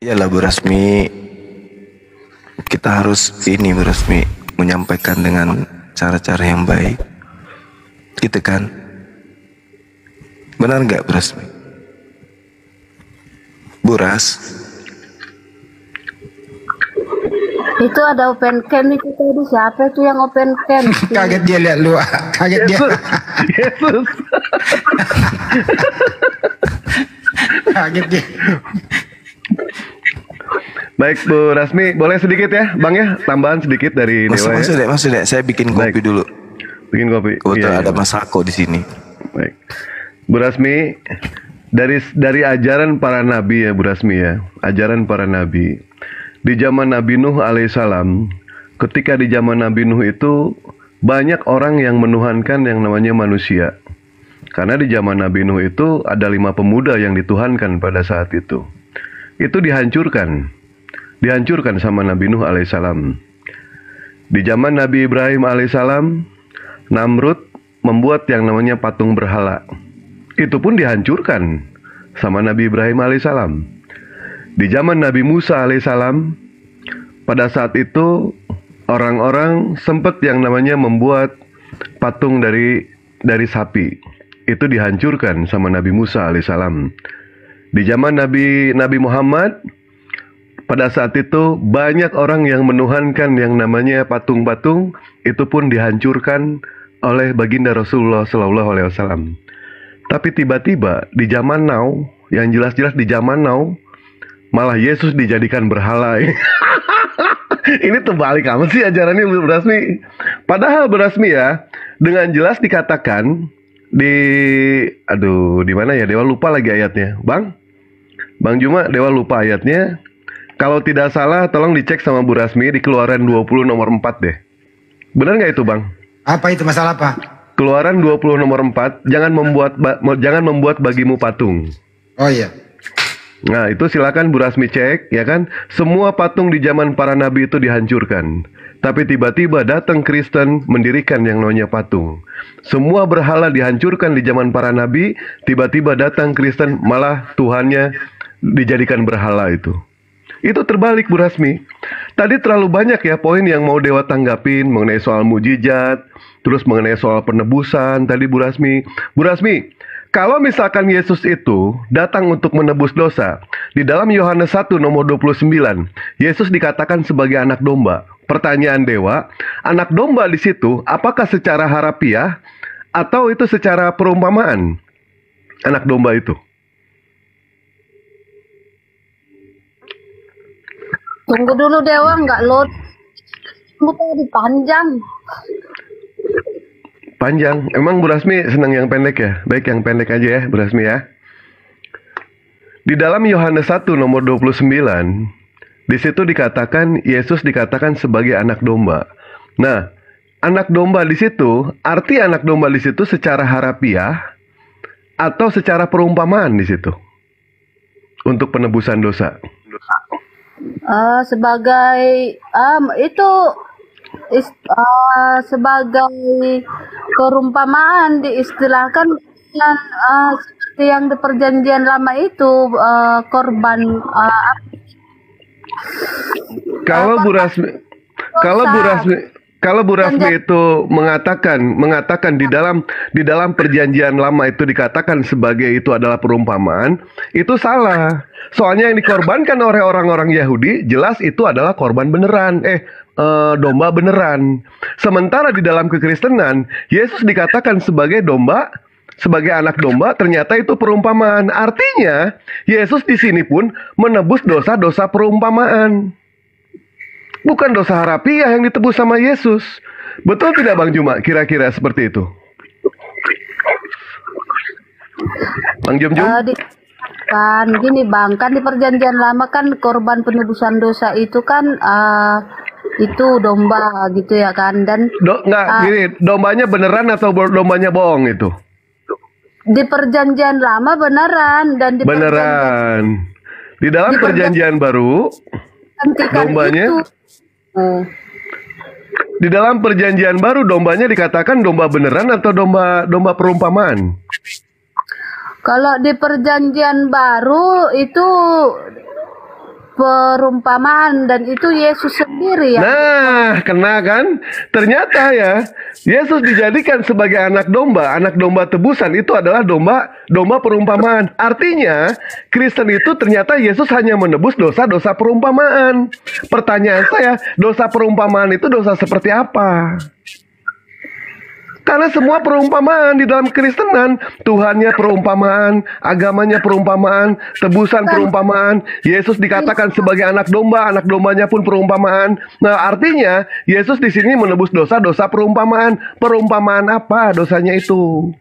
Iyalah Bu Rasmi, kita harus ini Bu Rasmi, menyampaikan dengan cara-cara yang baik, gitu kan? Benar nggak Bu Rasmi? Bu Ras, Itu ada open cam itu tadi, siapa itu yang open cam? Kaget dia lihat lu, kaget dia. Yesus. Kaget dia. Baik Bu Rasmi, boleh sedikit ya Bang ya, tambahan sedikit dari Dewa ya. maksud dek, saya bikin kopi Baik. dulu. Bikin kopi. Kebetulan Iya, ada iya. Mas Ako di sini. Baik. Bu Rasmi, dari ajaran para nabi ya Bu Rasmi ya, ajaran para nabi. Di zaman Nabi Nuh alaihissalam, ketika di zaman Nabi Nuh itu banyak orang yang menuhankan yang namanya manusia. Karena di zaman Nabi Nuh itu ada 5 pemuda yang dituhankan pada saat itu. Itu dihancurkan sama Nabi Nuh alaihissalam. Di zaman Nabi Ibrahim alaihissalam, Namrud membuat yang namanya patung berhala. Itu pun dihancurkan sama Nabi Ibrahim alaihissalam. Di zaman Nabi Musa alaihissalam, pada saat itu orang-orang sempat yang namanya membuat patung dari sapi. Itu dihancurkan sama Nabi Musa alaihissalam. Di zaman Nabi Muhammad, pada saat itu banyak orang yang menuhankan yang namanya patung-patung. Itu pun dihancurkan oleh baginda Rasulullah SAW. Tapi tiba-tiba di zaman now, yang jelas-jelas di zaman now, malah Yesus dijadikan berhala. Ini terbalik amat sih ajarannya Bu Rasmi. Padahal Bu Rasmi ya, dengan jelas dikatakan di mana ya? Dewa lupa lagi ayatnya. Bang Juma, Dewa lupa ayatnya. Kalau tidak salah tolong dicek sama Bu Rasmi di Keluaran 20 nomor 4 deh. Benar nggak itu Bang? Apa itu masalah apa? Keluaran 20 nomor 4, jangan membuat bagimu patung. Oh iya. Nah, itu silakan Bu Rasmi cek, ya kan? Semua patung di zaman para nabi itu dihancurkan. Tapi tiba-tiba datang Kristen mendirikan yang namanya patung. Semua berhala dihancurkan di zaman para nabi, tiba-tiba datang Kristen malah Tuhannya dijadikan berhala itu. Itu terbalik Bu Rasmi. Tadi terlalu banyak ya poin yang mau Dewa tanggapin mengenai soal mujizat, terus mengenai soal penebusan tadi Bu Rasmi. Bu Rasmi, kalau misalkan Yesus itu datang untuk menebus dosa, di dalam Yohanes 1 nomor 29, Yesus dikatakan sebagai anak domba. Pertanyaan Dewa, anak domba di situ apakah secara harafiah atau itu secara perumpamaan? Anak domba itu. Tunggu dulu Dewa, nggak load. Tunggu tadi panjang. Panjang. Emang Bu Rasmi senang yang pendek ya? Baik yang pendek aja ya Bu Rasmi ya. Di dalam Yohanes 1 nomor 29, di situ dikatakan Yesus dikatakan sebagai anak domba. Nah, anak domba di situ, arti anak domba di situ secara harafiah atau secara perumpamaan di situ untuk penebusan dosa. Sebagai sebagai perumpamaan diistilahkan dengan seperti yang di perjanjian lama itu korban Kalau Bu Rasmi, kalau Bu Rasmi itu mengatakan di dalam perjanjian lama itu dikatakan sebagai itu adalah perumpamaan, itu salah. Soalnya yang dikorbankan oleh orang-orang Yahudi jelas itu adalah korban beneran, domba beneran. Sementara di dalam kekristenan, Yesus dikatakan sebagai domba, sebagai anak domba, ternyata itu perumpamaan. Artinya, Yesus di sini pun menebus dosa-dosa perumpamaan. Bukan dosa harafiah yang ditebus sama Yesus. Betul tidak Bang Juma? Kira-kira seperti itu. Bang Jum? kan gini Bang, kan di perjanjian lama kan korban penebusan dosa itu kan itu domba gitu ya kan, dan Gini, dombanya beneran atau dombanya bohong itu? di perjanjian lama beneran, dan di Beneran. Di dalam perjanjian baru dombanya itu. Di dalam perjanjian baru dombanya dikatakan domba beneran atau domba perumpamaan? Kalau di perjanjian baru itu perumpamaan dan itu Yesus sendiri ya. Nah, kena kan? Ternyata ya, Yesus dijadikan sebagai anak domba tebusan itu adalah domba perumpamaan. Artinya, Kristen itu ternyata Yesus hanya menebus dosa-dosa perumpamaan. Pertanyaan saya, dosa perumpamaan itu dosa seperti apa? Karena semua perumpamaan di dalam Kristenan, Tuhannya perumpamaan, agamanya perumpamaan, tebusan perumpamaan, Yesus dikatakan sebagai anak dombanya pun perumpamaan. Nah, artinya Yesus di sini menebus dosa-dosa perumpamaan. Perumpamaan apa dosanya itu?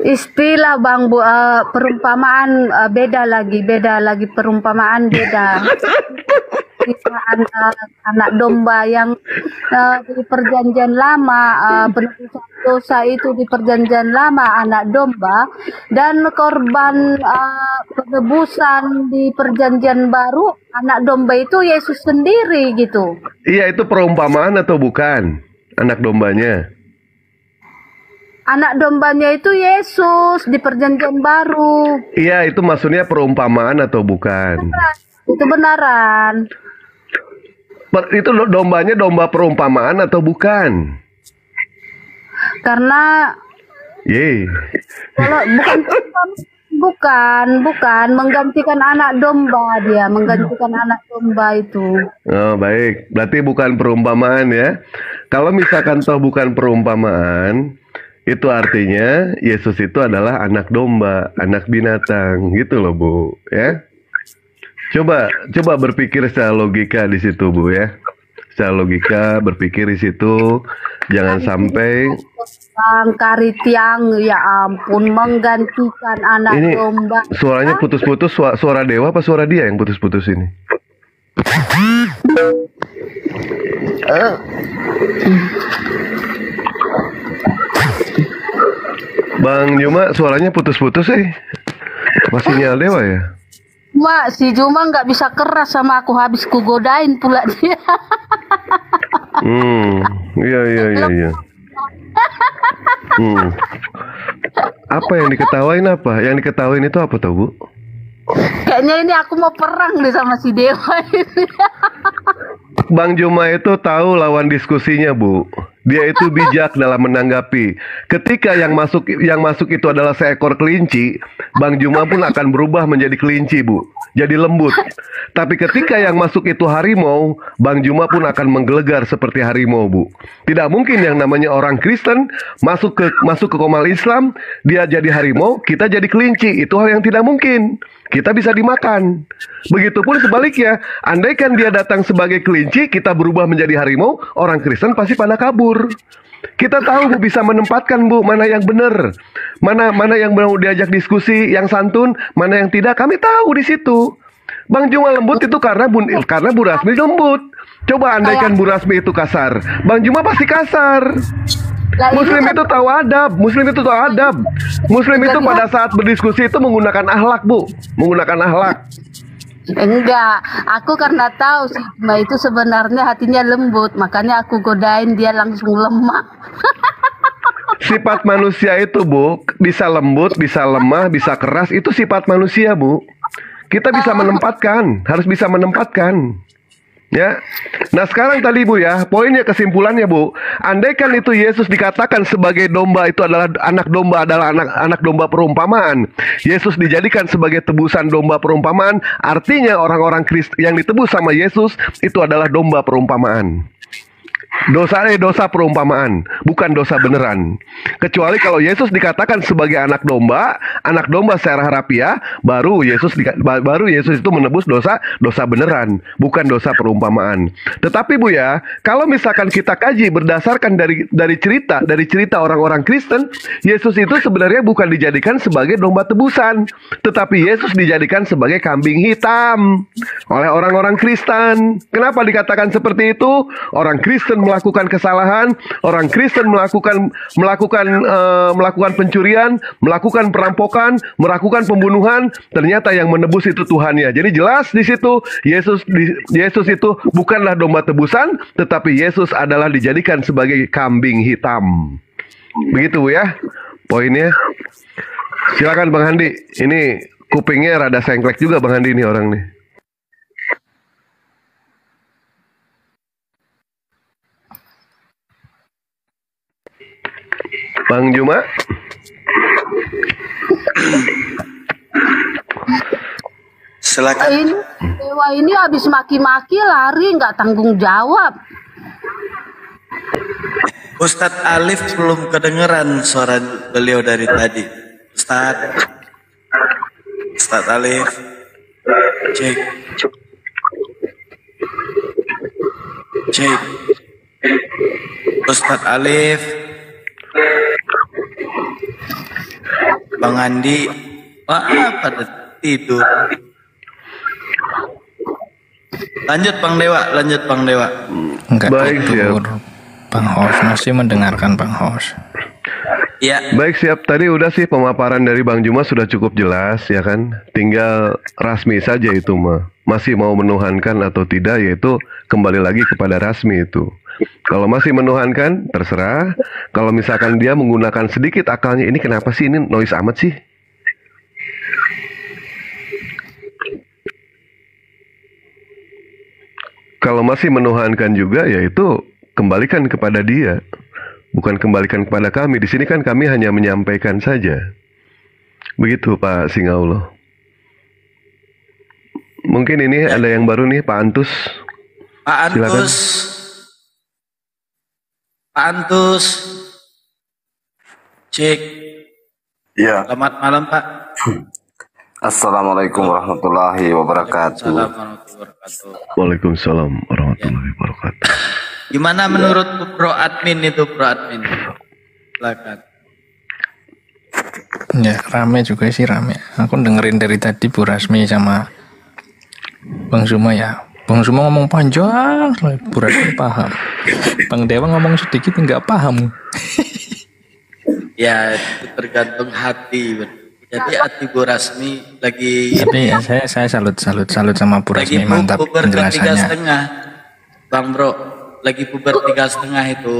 Istilah Bang Bu, perumpamaan beda lagi perumpamaan beda. Kita anak domba yang di perjanjian lama, penebusan dosa itu di perjanjian lama anak domba, dan korban penebusan di perjanjian baru anak domba itu Yesus sendiri gitu. Iya, itu perumpamaan atau bukan? Anak dombanya. Anak dombanya itu Yesus di perjanjian baru. Iya, itu maksudnya perumpamaan atau bukan? Itu benaran. Itu dombanya domba perumpamaan atau bukan? Karena kalau bukan menggantikan anak domba, dia menggantikan anak domba itu. Oh, baik, berarti bukan perumpamaan ya. Kalau misalkan toh bukan perumpamaan, itu artinya Yesus itu adalah anak domba, anak binatang, gitu loh Bu, ya. Coba berpikir secara logika di situ Bu ya. Secara logika berpikir di situ, jangan sampai Bang Karitiang, ya ampun, menggantikan anak ini domba. suaranya putus-putus, suara Dewa apa suara dia yang putus-putus ini? Bang Juma, suaranya putus-putus Apa sinyal Dewa ya? Mak, si Juma nggak bisa keras sama aku, habis ku godain pula dia. Iya. Apa yang diketawain apa? Yang diketawain itu apa tau Bu? Kayaknya ini aku mau perang nih sama si Dewa ini. Bang Juma itu tahu lawan diskusinya Bu. Dia itu bijak dalam menanggapi. Ketika yang masuk itu adalah seekor kelinci, Bang Juma pun akan berubah menjadi kelinci Bu. Jadi lembut. Tapi ketika yang masuk itu harimau, Bang Juma pun akan menggelegar seperti harimau Bu. Tidak mungkin yang namanya orang Kristen masuk ke komal Islam, dia jadi harimau, kita jadi kelinci. Itu hal yang tidak mungkin. Kita bisa dimakan. Begitupun sebaliknya, andaikan dia datang sebagai kelinci, kita berubah menjadi harimau, orang Kristen pasti pada kabur. Kita tahu Bu, bisa menempatkan Bu, mana yang benar, mana yang mau diajak diskusi, yang santun, mana yang tidak, kami tahu di situ. Bang Juma lembut itu karena Bu Rasmi lembut. Coba andaikan Bu Rasmi itu kasar, Bang Juma pasti kasar. Muslim itu tahu adab, Muslim itu pada saat berdiskusi itu menggunakan akhlak Bu, menggunakan akhlak. Enggak, aku karena tahu sih Mbak itu sebenarnya hatinya lembut, makanya aku godain dia langsung lemah. Sifat manusia itu Bu, bisa lembut, bisa lemah, bisa keras, itu sifat manusia Bu. Kita bisa menempatkan, harus bisa menempatkan. Ya, nah sekarang tadi Bu ya, poinnya kesimpulannya Bu, andaikan itu Yesus dikatakan sebagai domba itu adalah anak domba perumpamaan, Yesus dijadikan sebagai tebusan domba perumpamaan, artinya orang-orang Kristen yang ditebus sama Yesus itu adalah domba perumpamaan. Dosa perumpamaan, bukan dosa beneran. Kecuali kalau Yesus dikatakan sebagai anak domba secara harafiah, baru Yesus itu menebus dosa beneran, bukan dosa perumpamaan. Tetapi Bu ya, kalau misalkan kita kaji berdasarkan dari cerita orang-orang Kristen, Yesus itu sebenarnya bukan dijadikan sebagai domba tebusan, tetapi Yesus dijadikan sebagai kambing hitam oleh orang-orang Kristen. Kenapa dikatakan seperti itu? Orang Kristen melakukan kesalahan, orang Kristen melakukan pencurian, melakukan perampokan, melakukan pembunuhan, ternyata yang menebus itu Tuhannya. Jadi jelas di situ Yesus itu bukanlah domba tebusan, tetapi Yesus adalah dijadikan sebagai kambing hitam. Begitu ya poinnya. Silakan Bang Handi, ini kupingnya rada sengklek juga Bang Andi nih orang nih. Bang Juma? Silakan. Ini dewa ini habis maki-maki lari nggak tanggung jawab. Ustadz Alif belum kedengeran suara beliau dari tadi. Ustadz Alif, cek, cek. Ustadz Alif, Bang Andi, pada tidur. Lanjut Bang Dewa, lanjut Bang Dewa. Enggak Baik, tidur. Bang Hos masih mendengarkan Bang Hos. Iya. Baik, siap. Tadi udah sih pemaparan dari Bang Juma sudah cukup jelas ya kan. Tinggal Rasmi saja itu mah. Masih mau menuhankan atau tidak, yaitu kembali lagi kepada Rasmi itu. Kalau masih menuhankan, terserah. Kalau misalkan dia menggunakan sedikit akalnya, ini kenapa sih ini noise amat sih? Kalau masih menuhankan juga, yaitu kembalikan kepada dia. Bukan kembalikan kepada kami. Di sini kan kami hanya menyampaikan saja. Begitu Pak Singaulo. Mungkin ini ada yang baru nih, Pak Antus. Pak Silakan. Antus. Pak Antus. Cek. Ya, Selamat malam Pak. assalamualaikum warahmatullahi wabarakatuh. Assalamualaikum warahmatullahi wabarakatuh. Waalaikumsalam warahmatullahi wabarakatuh. Gimana menurut Bro Admin itu Bro Admin? Silakan. Ya rame juga sih, rame. Aku dengerin dari tadi Bu Rasmi sama Bang Zuma ya. Bang Zuma ngomong panjang, Bu Rasmi paham. Bang Dewa ngomong sedikit nggak paham. Ya itu tergantung hati. Jadi hati Bu Rasmi lagi Tapi ya saya salut sama Bu lagi Rasmi, mantap puber ke 3,5, penjelasannya. Bang Bro. Lagi puber 3,5 itu.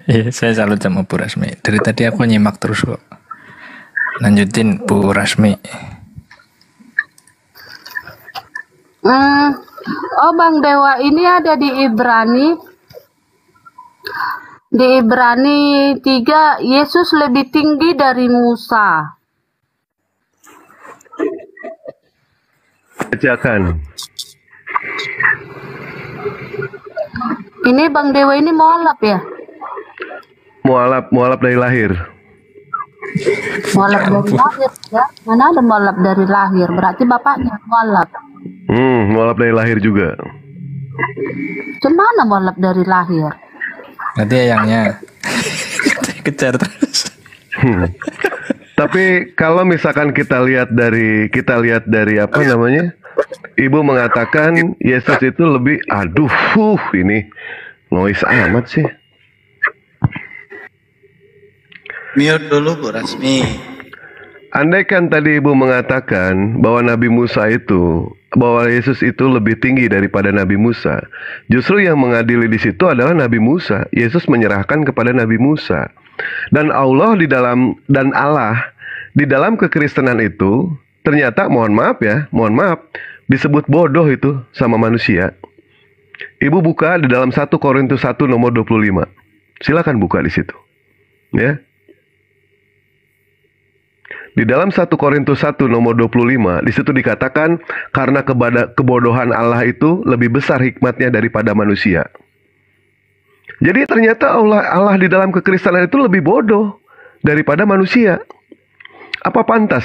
Iya, saya salut sama Bu Rasmi. Dari tadi aku nyimak terus kok. Lanjutin Bu Rasmi. Oh Bang Dewa ini ada di Ibrani. Di Ibrani 3, Yesus lebih tinggi dari Musa. Bacakan. Ini Bang Dewa ini mualaf ya? Mualaf dari lahir. Mualaf dari lahir ya? Mana ada mualaf dari lahir? Berarti bapaknya mualaf. Mualaf dari lahir juga. Gimana mualaf dari lahir? Nanti ayangnya kejar terus. Tapi kalau misalkan kita lihat dari apa namanya? Ibu mengatakan Yesus itu lebih, ini noise amat sih. Mute dulu Bu Rasmi. Andaikan tadi Ibu mengatakan bahwa bahwa Yesus itu lebih tinggi daripada Nabi Musa, justru yang mengadili di situ adalah Nabi Musa. Yesus menyerahkan kepada Nabi Musa. Dan Allah di dalam kekristenan itu ternyata mohon maaf, disebut bodoh itu sama manusia. Ibu buka di dalam 1 Korintus 1 nomor 25. Silakan buka di situ. Ya. Di dalam 1 Korintus 1 nomor 25, di situ dikatakan karena kebodohan Allah itu lebih besar hikmatnya daripada manusia. Jadi ternyata Allah di dalam kekristenan itu lebih bodoh daripada manusia. Apa pantas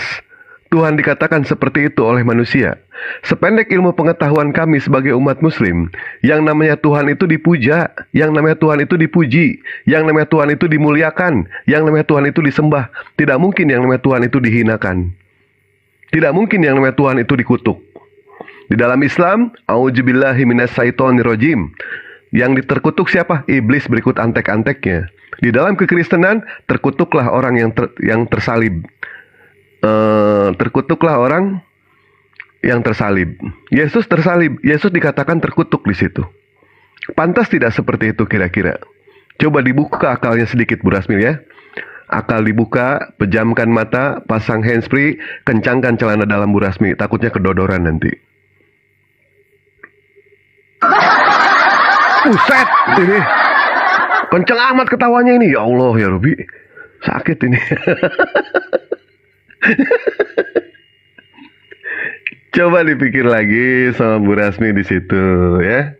Tuhan dikatakan seperti itu oleh manusia? Sependek ilmu pengetahuan kami sebagai umat muslim, yang namanya Tuhan itu dipuja, yang namanya Tuhan itu dipuji, yang namanya Tuhan itu dimuliakan, yang namanya Tuhan itu disembah. Tidak mungkin yang namanya Tuhan itu dihinakan. Tidak mungkin yang namanya Tuhan itu dikutuk. Di dalam Islam, auzubillahi minasyaitonirrajim. Yang terkutuk siapa? Iblis berikut antek-anteknya. Di dalam kekristenan, terkutuklah orang yang tersalib. Terkutuklah orang yang tersalib. Yesus tersalib. Yesus dikatakan terkutuk di situ. Pantas tidak seperti itu kira-kira? Coba dibuka akalnya sedikit Bu Rasmi ya. akal dibuka, pejamkan mata, pasang handsfree, kencangkan celana dalam Bu Rasmi, takutnya kedodoran nanti. Buset, ini kenceng amat ketawanya ini, ya Allah ya Robi, sakit ini. Coba dipikir lagi sama Bu Rasmi di situ ya.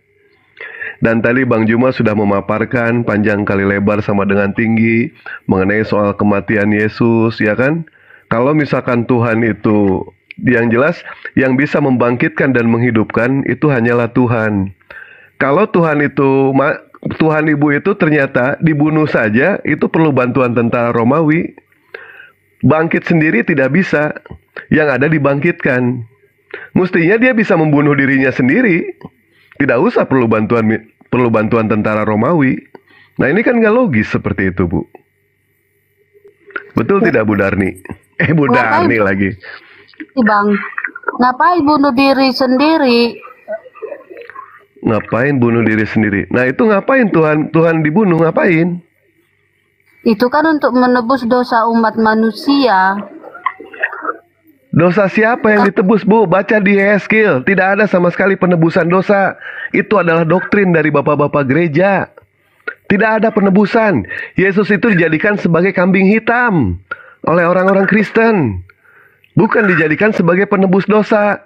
Dan tadi Bang Juma sudah memaparkan panjang kali lebar sama dengan tinggi mengenai soal kematian Yesus, ya kan? Kalau misalkan Tuhan itu, yang jelas yang bisa membangkitkan dan menghidupkan itu hanyalah Tuhan. Kalau Tuhan itu, Tuhan Ibu itu ternyata dibunuh saja, itu perlu bantuan tentara Romawi. Bangkit sendiri tidak bisa, yang ada dibangkitkan. Mestinya dia bisa membunuh dirinya sendiri. Tidak usah perlu bantuan tentara Romawi. Nah ini kan nggak logis seperti itu, Bu. Betul tidak, Bu Darni? Bu Darni lagi. Bang, ngapain bunuh diri sendiri? Ngapain bunuh diri sendiri? Nah itu ngapain Tuhan dibunuh, ngapain? Itu kan untuk menebus dosa umat manusia. Dosa siapa yang ditebus, Bu? Baca di Yehezkiel, tidak ada sama sekali penebusan dosa. Itu adalah doktrin dari bapak-bapak gereja. Tidak ada penebusan. Yesus itu dijadikan sebagai kambing hitam oleh orang-orang Kristen. Bukan dijadikan sebagai penebus dosa.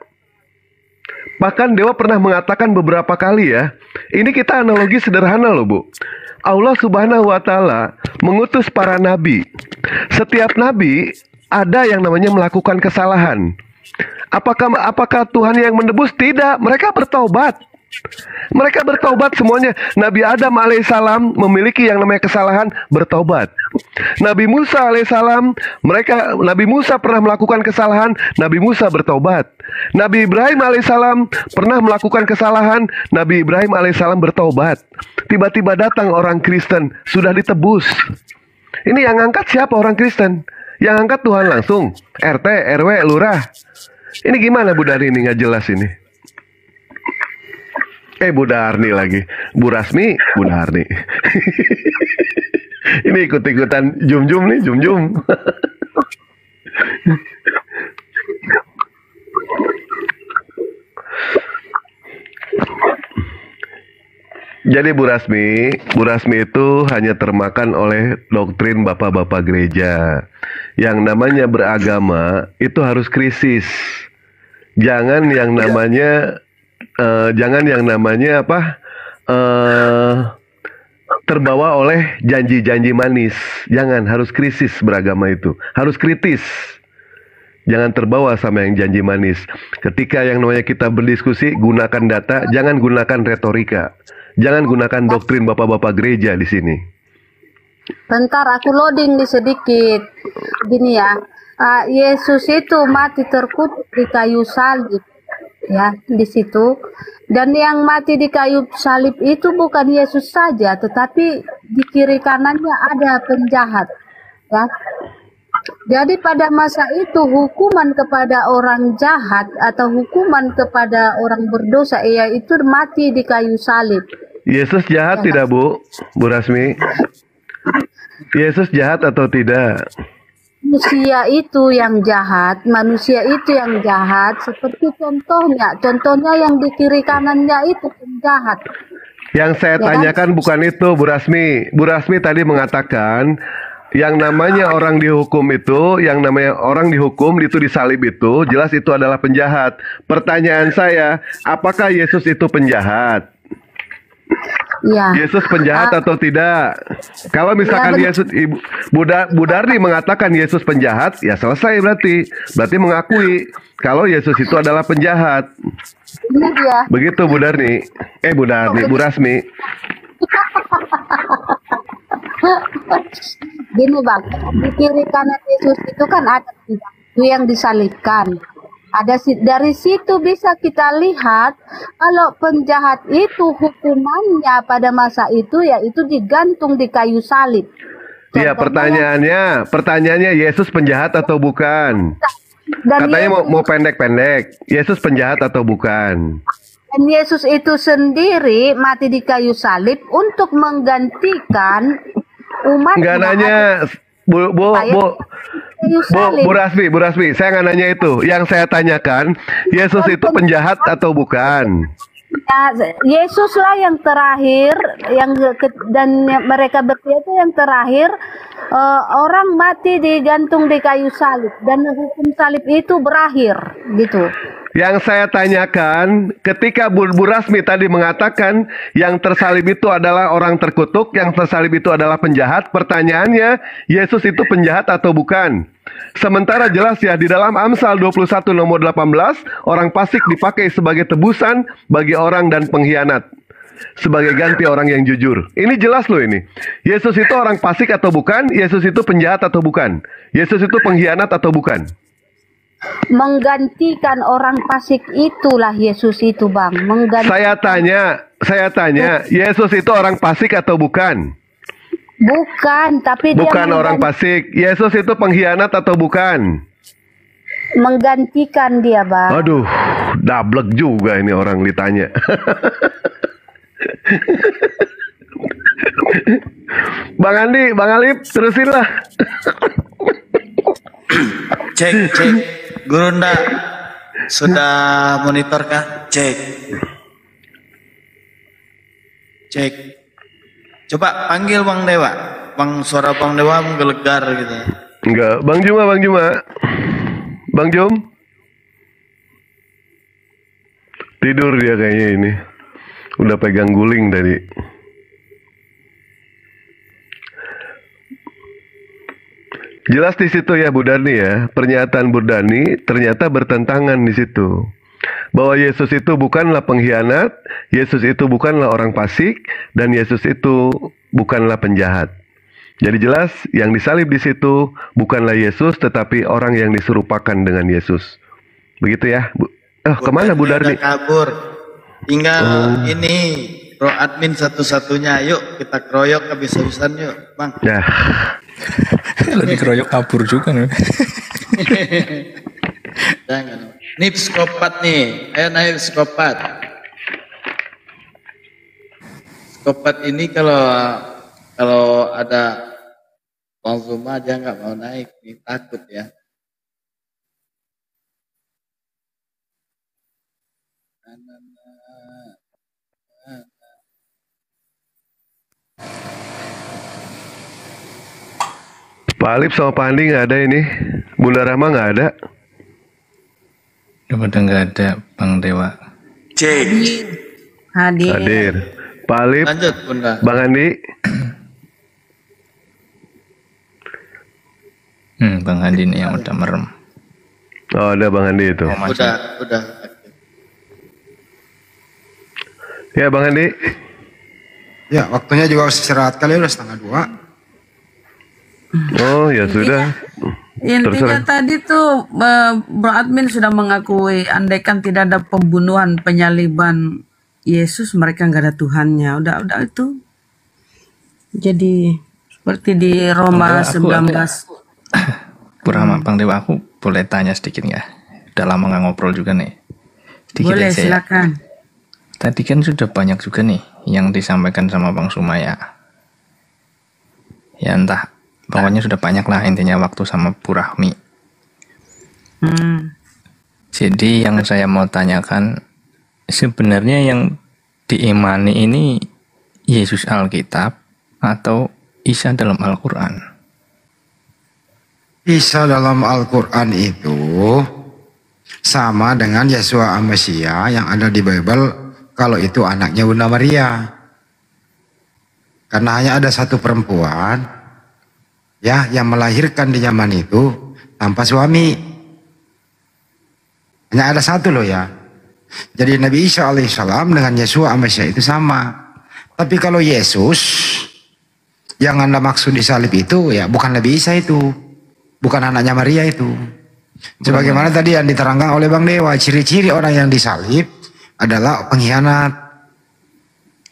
Bahkan Dewa pernah mengatakan beberapa kali ya. Ini kita analogi sederhana loh, Bu. Allah Subhanahu wa Ta'ala mengutus para nabi. Setiap nabi ada yang namanya melakukan kesalahan. Apakah Tuhan yang menebus? Tidak, mereka bertobat. Mereka bertobat semuanya. Nabi Adam alaihissalam memiliki yang namanya kesalahan, bertobat. Nabi Musa alaihissalam, Nabi Musa pernah melakukan kesalahan, Nabi Musa bertobat. Nabi Ibrahim alaihissalam pernah melakukan kesalahan, Nabi Ibrahim alaihissalam bertobat. Tiba-tiba datang orang Kristen, sudah ditebus. Ini yang angkat siapa? Orang Kristen. Yang angkat Tuhan langsung, RT, RW, lurah. Ini gimana Bu Darni ini, nggak jelas ini. Bu Darni lagi, Bu Rasmi, Bu Darni. Ini ikut-ikutan jum-jum nih, jum-jum. Jadi Bu Rasmi itu hanya termakan oleh doktrin bapak-bapak gereja. Yang namanya beragama itu harus krisis. Jangan yang namanya terbawa oleh janji-janji manis. Jangan, harus krisis beragama itu. Harus kritis. Jangan terbawa sama yang janji manis. Ketika yang namanya kita berdiskusi, gunakan data, jangan gunakan retorika. Jangan gunakan doktrin bapak-bapak gereja di sini. Bentar, aku loading di sedikit. Gini ya, Yesus itu mati terkutuk di kayu salib, ya di situ. Dan yang mati di kayu salib itu bukan Yesus saja, tetapi di kiri kanannya ada penjahat, ya. Jadi pada masa itu hukuman kepada orang jahat atau hukuman kepada orang berdosa yaitu mati di kayu salib. Yesus jahat tidak, Bu Rasmi? Yesus jahat atau tidak? Manusia itu yang jahat, seperti contohnya yang di kiri kanannya itu penjahat. Yang saya tanyakan bukan itu, Bu Rasmi. Bu Rasmi tadi mengatakan yang namanya orang dihukum itu, itu disalib itu, jelas itu adalah penjahat. Pertanyaan saya, apakah Yesus itu penjahat? Ya. Yesus penjahat atau tidak? Kalau misalkan ya, Yesus, Bu Darni mengatakan Yesus penjahat, ya selesai berarti mengakui kalau Yesus itu adalah penjahat. Ini dia. Begitu Bu Darni. Bu Rasmi. Gini Bang, di kiri kanan Yesus itu kan ada yang disalibkan. Dari situ bisa kita lihat kalau penjahat itu hukumannya pada masa itu yaitu digantung di kayu salib. Iya, pertanyaannya Yesus penjahat atau bukan? Dan katanya mau pendek-pendek. Yesus penjahat atau bukan? Dan Yesus itu sendiri mati di kayu salib untuk menggantikan umat. Bu Rasmi, saya nggak nanya itu. Yang saya tanyakan, Yesus itu penjahat atau bukan? Ya, Yesuslah yang terakhir, dan mereka bertiga itu yang terakhir. Orang mati digantung di kayu salib dan hukum salib itu berakhir, gitu. Yang saya tanyakan, ketika Bu Rasmi tadi mengatakan yang tersalib itu adalah orang terkutuk, yang tersalib itu adalah penjahat, pertanyaannya, Yesus itu penjahat atau bukan? Sementara jelas ya, di dalam Amsal 21 nomor 18, orang fasik dipakai sebagai tebusan bagi orang dan pengkhianat, sebagai ganti orang yang jujur. Ini jelas loh ini. Yesus itu orang fasik atau bukan? Yesus itu penjahat atau bukan? Yesus itu pengkhianat atau bukan? Menggantikan orang fasik itulah Yesus itu, Bang. Saya tanya, Yesus itu orang fasik atau bukan? Bukan, tapi bukan orang fasik. Yesus itu pengkhianat atau bukan? Menggantikan dia, Bang. Aduh, dablek juga ini orang ditanya. Bang Andi, Bang Alip, terusinlah. Cek. Gurunda sudah monitor kah? Cek. Coba panggil Bang Dewa. Suara Bang Dewa menggelegar gitu. Enggak, Bang Juma. Bang Jum. Tidur dia kayaknya ini. Udah pegang guling tadi. Jelas di situ ya Bu Darni ya. Pernyataan Bu Darni ternyata bertentangan di situ. Bahwa Yesus itu bukanlah pengkhianat, Yesus itu bukanlah orang fasik, dan Yesus itu bukanlah penjahat. Jadi jelas yang disalib di situ bukanlah Yesus, tetapi orang yang diserupakan dengan Yesus. Begitu ya, Bu. Kemana Bu Darni? Kabur. Tinggal ini pro admin satu-satunya. Yuk kita keroyok habis-habisan yuk, Bang. Ya. Kalau dikeroyok kabur juga nih. Jangan. Ini psikopat nih. Ayo naik psikopat. Psikopat ini kalau ada Bang Zuma aja nggak mau naik, nih takut ya. Pak Alip sama Pak Andi nggak ada ini. Bunda Rahma nggak ada. Udah nggak ada Bang Dewa. Cek. Hadir. Pak Alip. Lanjut Bunda. Bang Andi. Bang Andi nih yang udah merem. Oh ada Bang Andi itu. Udah. Ya Bang Andi. Ya, waktunya juga istirahat kali, udah 1:30. Oh ya sudah. Intinya tadi tuh Bro Admin sudah mengakui, andaikan tidak ada pembunuhan, penyaliban Yesus, mereka nggak ada Tuhannya. Udah itu. Jadi seperti di Roma 19. Purama Bang Dewa, aku boleh tanya sedikit nggak? Udah lama nggak ngobrol juga nih. Sedikit boleh, aja, silakan. Ya. Tadi kan sudah banyak juga nih yang disampaikan sama Bang Sumaya. Ya entah, pokoknya sudah banyak lah intinya waktu sama Bu Rahmi. Jadi yang saya mau tanyakan, sebenarnya yang diimani ini Yesus Alkitab atau Isa dalam Al-Quran? Isa dalam Al-Quran itu sama dengan Yeshua Amasia yang ada di Bible, kalau itu anaknya Bunda Maria. Karena hanya ada satu perempuan ya yang melahirkan di zaman itu tanpa suami. Hanya ada satu loh ya. Jadi Nabi Isa alaihissalam dengan Yeshua Amasia itu sama. Tapi kalau Yesus yang Anda maksud disalib itu ya bukan Nabi Isa itu. Bukan anaknya Maria itu. Sebagaimana tadi yang diterangkan oleh Bang Dewa, ciri-ciri orang yang disalib adalah pengkhianat.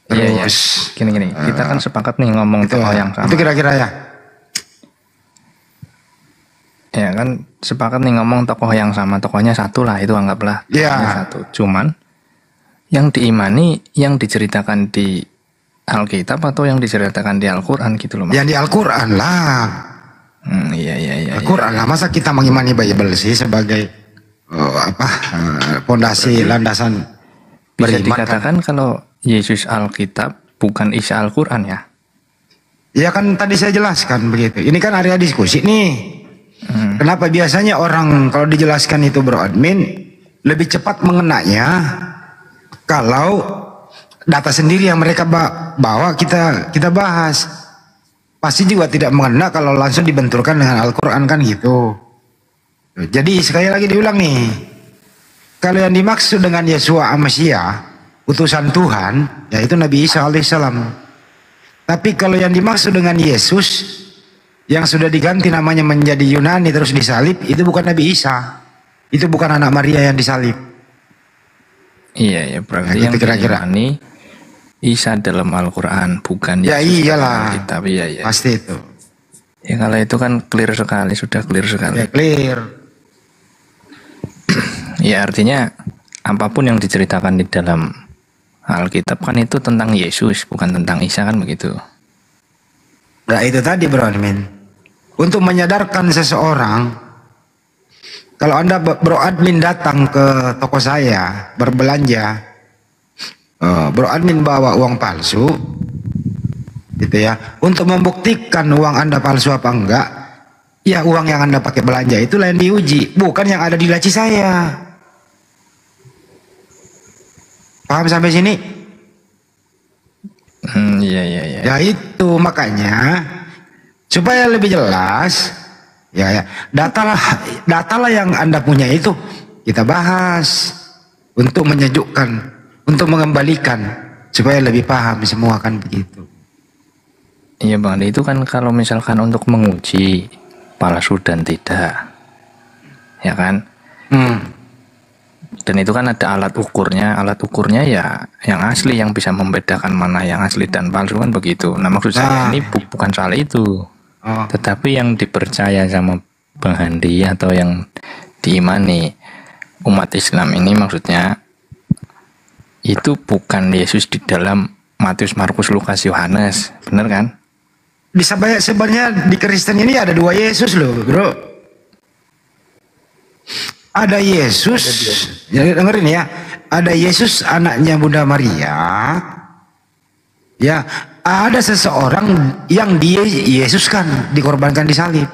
Terus gini, kita kan sepakat nih ngomong tokoh yang sama. Itu kira-kira ya. Ya kan sepakat nih ngomong tokoh yang sama, tokohnya satu lah, itu anggaplah ya. Satu. Cuman yang diimani yang diceritakan di Alkitab atau yang diceritakan di Al-Quran gitu loh Mas. Yang di Al-Quran lah. Iya, iya, iya. Al-Quran lah, masa kita mengimani Bible sih sebagai pondasi landasan Bisa beriman kan? dikatakan kalau Yesus Alkitab bukan Isa Al-Quran ya? Ya kan tadi saya jelaskan begitu. Ini kan area diskusi nih. Kenapa biasanya orang kalau dijelaskan itu Bro Admin lebih cepat mengenanya kalau data sendiri yang mereka bawa kita bahas. Pasti juga tidak mengena kalau langsung dibenturkan dengan Al-Quran kan gitu. Jadi sekali lagi diulang nih. Kalau yang dimaksud dengan Yeshua Amasia, utusan Tuhan, yaitu Nabi Isa alaihissalam. Tapi kalau yang dimaksud dengan Yesus yang sudah diganti namanya menjadi Yunani terus disalib, itu bukan Nabi Isa. Itu bukan anak Maria yang disalib. Iya, ya berarti Nah, yang gitu kira-kira. diimani Isa dalam Al-Quran bukan Ya Yesus iyalah. dalam Alkitab. Iya, iya. Pasti itu. Ya kalau itu kan clear sekali, sudah clear sekali. Ya clear. Ya artinya apapun yang diceritakan di dalam Alkitab kan itu tentang Yesus, bukan tentang Isa kan begitu. Nah itu tadi Bro Admin. Untuk menyadarkan seseorang, kalau Anda Bro Admin datang ke toko saya berbelanja, Bro Admin bawa uang palsu, gitu ya. Untuk membuktikan uang Anda palsu apa enggak, ya uang yang Anda pakai belanja itulah yang diuji, bukan yang ada di laci saya. Paham sampai sini? Iya, iya, iya. Ya itu makanya supaya lebih jelas, ya datalah yang Anda punya itu kita bahas untuk menyejukkan, untuk mengembalikan supaya lebih paham semua kan begitu. Iya Bang, itu kan kalau misalkan untuk menguji palsu dan tidak, ya kan? Dan itu kan ada alat ukurnya ya yang asli yang bisa membedakan mana yang asli dan palsu kan begitu. Nah maksud saya ini bukan soal itu, tetapi yang dipercaya sama Bang Handi atau yang diimani umat Islam ini maksudnya itu bukan Yesus di dalam Matius, Markus, Lukas, Yohanes, benar kan? Bisa banyak sebenarnya di Kristen ini ada dua Yesus loh Bro. Ada Yesus, jadi dengerin ya. Ada Yesus anaknya Bunda Maria. Ya, ada seseorang yang dia Yesus kan dikorbankan di salib.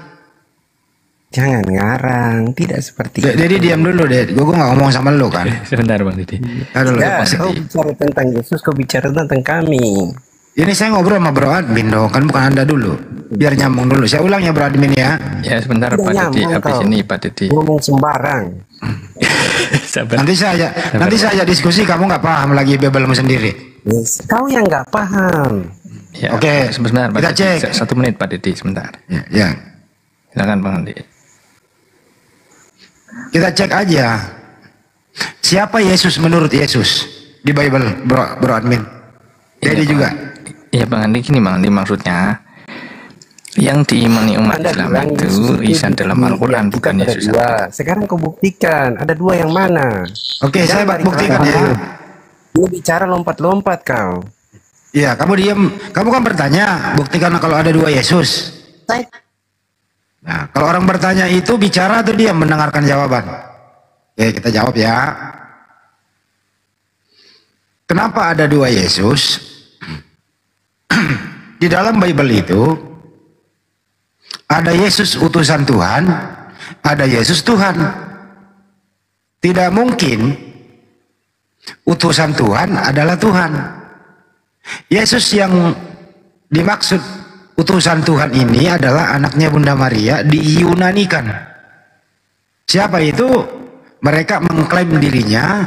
Jangan ngarang, tidak seperti itu. Jadi diam dulu deh. Gue nggak ngomong sama lo kan. Sebentar Bang Didi. Aduh, Ya, kau bicara tentang Yesus, kau bicara tentang kami. ini saya ngobrol sama Bro Admin dong, kan bukan Anda dulu. Biar nyambung dulu. Saya ulang ya Bro Admin ya. Ya sebentar Tidak Pak Didi, nyambung habis kau. ini Pak Didi. Ngomong sembarang. Sabar. Nanti saya ajak diskusi, kamu nggak paham lagi Bibelmu sendiri. Yes. Kau yang nggak paham. Ya, Oke, sebentar Pak kita Didi. cek. 1 menit Pak Didi, sebentar. Ya. Silakan Bang Handi. Kita cek aja. Siapa Yesus menurut Yesus di Bible, Bro Admin? Jadi juga. Iya Bang Handi, gini Bang Handi maksudnya yang diimani umat Anda Islam bilang itu Yesus Isa dalam Al-Quran bukan ada Yesus. dua. Sekarang kau buktikan ada dua yang mana. Oke, saya buktikan ya. Lu bicara lompat-lompat kau. Iya, kamu diam. Kamu kan bertanya, buktikan kalau ada dua Yesus. Nah, kalau orang bertanya itu bicara atau diam mendengarkan jawaban? Oke, kita jawab ya. Kenapa ada dua Yesus? Di dalam Bible itu ada Yesus utusan Tuhan, ada Yesus Tuhan. Tidak mungkin utusan Tuhan adalah Tuhan. Yesus yang dimaksud utusan Tuhan ini adalah anaknya Bunda Maria diyunanikan. Siapa itu? Mereka mengklaim dirinya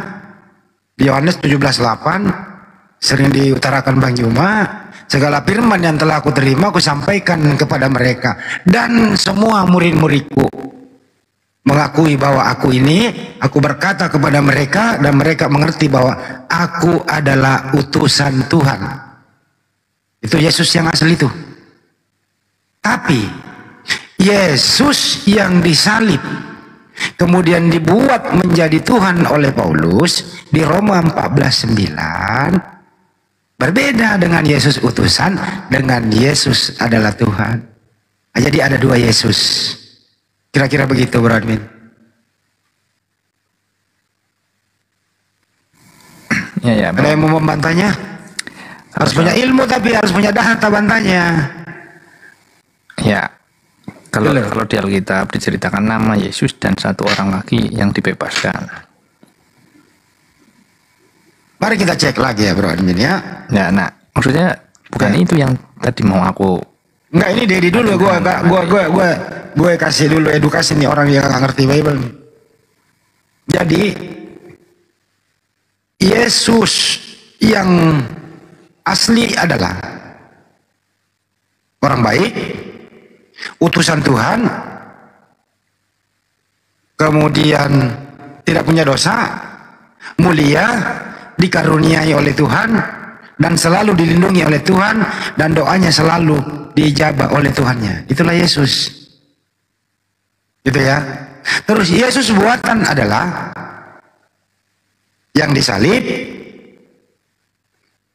di Yohanes 17:8 sering diutarakan Bang Juma, segala firman yang telah aku terima aku sampaikan kepada mereka, dan semua murid-muridku mengakui bahwa aku berkata kepada mereka dan mereka mengerti bahwa aku adalah utusan Tuhan. Itu Yesus yang asli itu. Tapi Yesus yang disalib kemudian dibuat menjadi Tuhan oleh Paulus di Roma 14:9 berbeda dengan Yesus utusan dengan Yesus adalah Tuhan. Jadi ada dua Yesus. Kira-kira begitu, Bro Admin. Ya, Ada yang mau membantahnya? Harus punya ilmu, tapi harus punya data bantahnya. Ya, kalau di Alkitab diceritakan nama Yesus dan satu orang lagi yang dibebaskan. Mari kita cek lagi ya, Bro Admin ya. Ya, nah, maksudnya bukan itu yang tadi mau aku. Enggak, ini Dedi dulu. Gue kasih dulu edukasi nih orang yang nggak ngerti Bible. Jadi Yesus yang asli adalah orang baik, utusan Tuhan, kemudian tidak punya dosa, mulia, dikaruniai oleh Tuhan, dan selalu dilindungi oleh Tuhan, dan doanya selalu diijabah oleh Tuhannya. Itulah Yesus. Gitu ya. Terus Yesus buatan adalah yang disalib,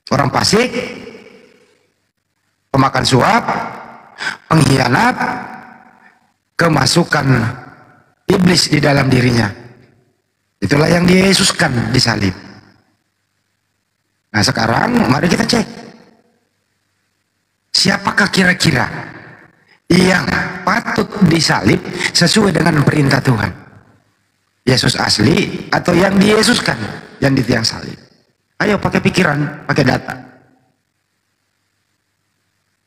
orang fasik, pemakan suap, pengkhianat, kemasukan iblis di dalam dirinya. Itulah yang Yesuskan disalib. Nah sekarang mari kita cek. Siapakah kira-kira yang patut disalib sesuai dengan perintah Tuhan? Yesus asli atau yang diyesuskan, yang di tiang salib? Ayo pakai pikiran, pakai data.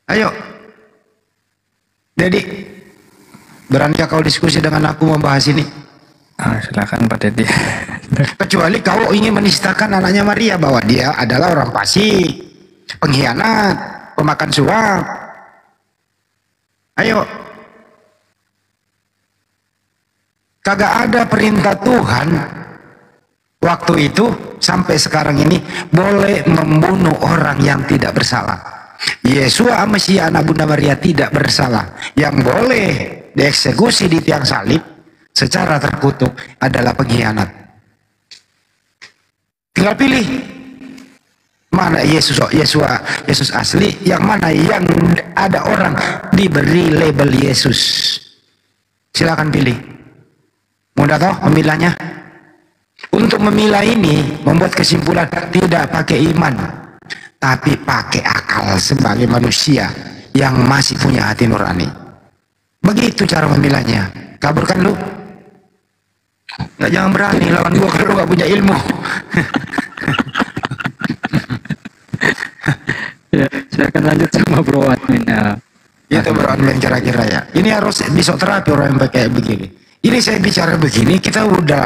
Ayo. Jadi, beranikah kau diskusi dengan aku membahas ini? Silakan Pak Dedi. Kecuali kau ingin menistakan anaknya Maria bahwa dia adalah orang fasik, pengkhianat, pemakan suap. Ayo. Kagak ada perintah Tuhan waktu itu sampai sekarang ini boleh membunuh orang yang tidak bersalah. Yesua Mesias anak Bunda Maria tidak bersalah. Yang boleh dieksekusi di tiang salib secara terkutuk adalah pengkhianat. Tinggal pilih mana Yesus asli, yang mana yang ada orang diberi label Yesus. Silakan pilih. Mudah toh memilahnya. Untuk memilah ini membuat kesimpulan tidak pakai iman, tapi pakai akal sebagai manusia yang masih punya hati nurani. Begitu cara memilahnya. Kaburkan lu. Nggak, jangan berani lawan gua kalau lu gak punya ilmu. Ya, saya akan lanjut sama Bro Admin. Itu Bro Admin kira-kira ya. Ini harus disoterapi orang yang pakai begini. Ini saya bicara begini, kita udah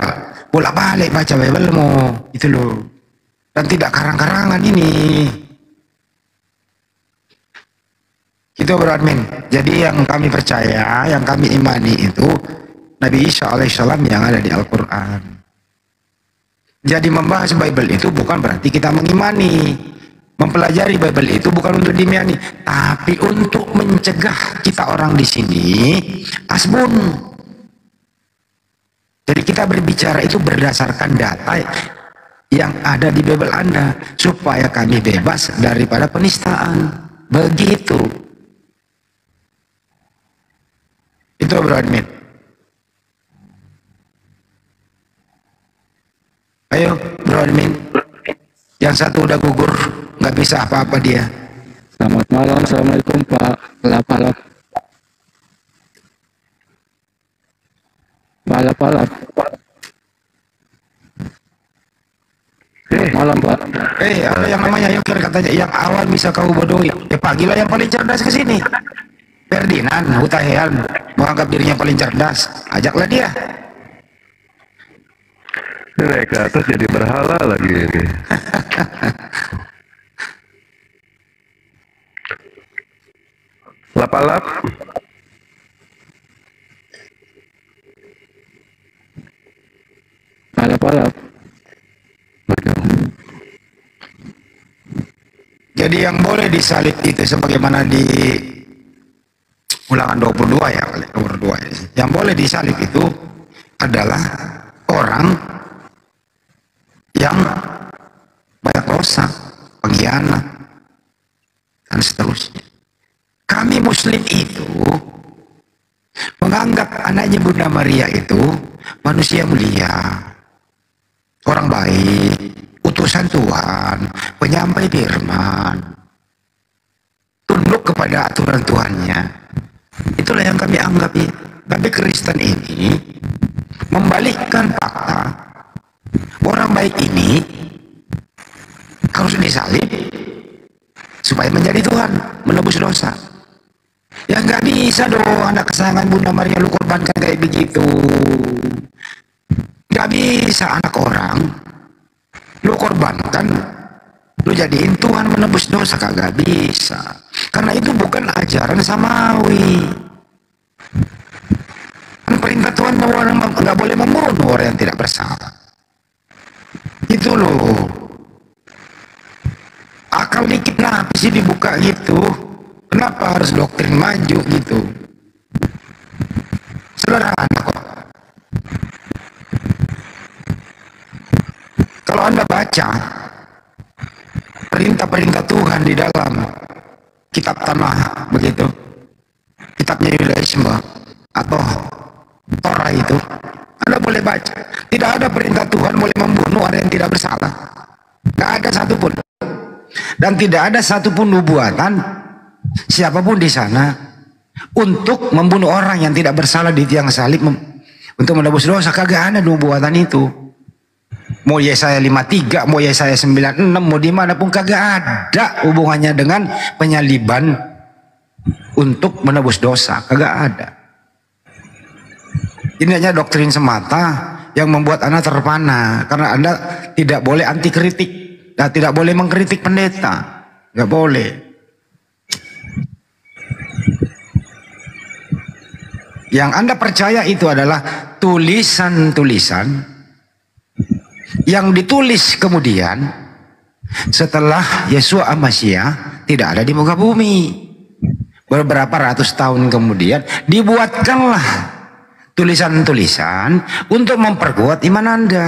bolak-balik baca Bible mau itu loh. Dan tidak karang-karangan ini. Itu Bro Admin. Jadi yang kami percaya, yang kami imani itu Nabi Isa alaihissalam yang ada di Al-Quran. Jadi membahas Bible itu bukan berarti kita mengimani. Mempelajari Bible itu bukan untuk dimyani, tapi untuk mencegah kita orang di sini asbun. Jadi kita berbicara itu berdasarkan data yang ada di Bible Anda, supaya kami bebas daripada penistaan. Begitu. Itu Bro Admin. Ayo Bro Admin. Yang satu udah gugur, nggak bisa apa-apa dia. Selamat malam, Assalamualaikum Pak. Palap. Malam Pak. Apa yang namanya Yoker katanya yang awal bisa kau bodohi. Pagilah yang paling cerdas ke sini. Ferdinand Hutahian menganggap dirinya paling cerdas. Ajaklah dia. Naik ke atas jadi berhala lagi ini. Lapalap. Palap. Jadi yang boleh disalib itu sebagaimana di Ulangan 22 ya, nomor 2 ya. Yang boleh disalib itu adalah orang yang banyak dosa, pengkhianat, dan seterusnya. Kami Muslim itu anaknya Bunda Maria itu manusia mulia, orang baik, utusan Tuhan, penyampai firman, tunduk kepada aturan Tuhannya. Itulah yang kami anggap ya. Tapi Kristen ini membalikkan fakta. Orang baik ini harus disalib supaya menjadi Tuhan, menebus dosa. Ya nggak bisa dong, anak kesayangan Bunda Maria lu korbankan kayak begitu. Nggak bisa anak orang lu korbankan, lu jadiin Tuhan menebus dosa, kagak bisa. Karena itu bukan ajaran samawi. Kan perintah Tuhan orang nggak boleh membunuh orang yang tidak bersalah. Itu loh. Akal dikit kenapa sih dibuka gitu? Kenapa harus doktrin maju gitu? Sederhana kok. Kalau Anda baca perintah-perintah Tuhan di dalam kitab Tanah begitu, kitabnya Yudaisme atau Torah itu, Anda boleh baca. Tidak ada perintah Tuhan boleh membunuh orang yang tidak bersalah. Tidak ada satupun. Dan tidak ada satupun nubuatan siapapun di sana untuk membunuh orang yang tidak bersalah di tiang salib untuk menebus dosa. Kagak ada nubuatan itu. Mau Yesaya 53, mau Yesaya 96, mau dimanapun kagak ada hubungannya dengan penyaliban untuk menebus dosa. Kagak ada. Ini hanya doktrin semata yang membuat Anda terpana, karena Anda tidak boleh anti kritik, dan tidak boleh mengkritik pendeta, nggak boleh. Yang Anda percaya itu adalah tulisan-tulisan yang ditulis kemudian setelah Yesua Al-Masyiah tidak ada di muka bumi. Beberapa ratus tahun kemudian dibuatkanlah tulisan-tulisan untuk memperkuat iman Anda.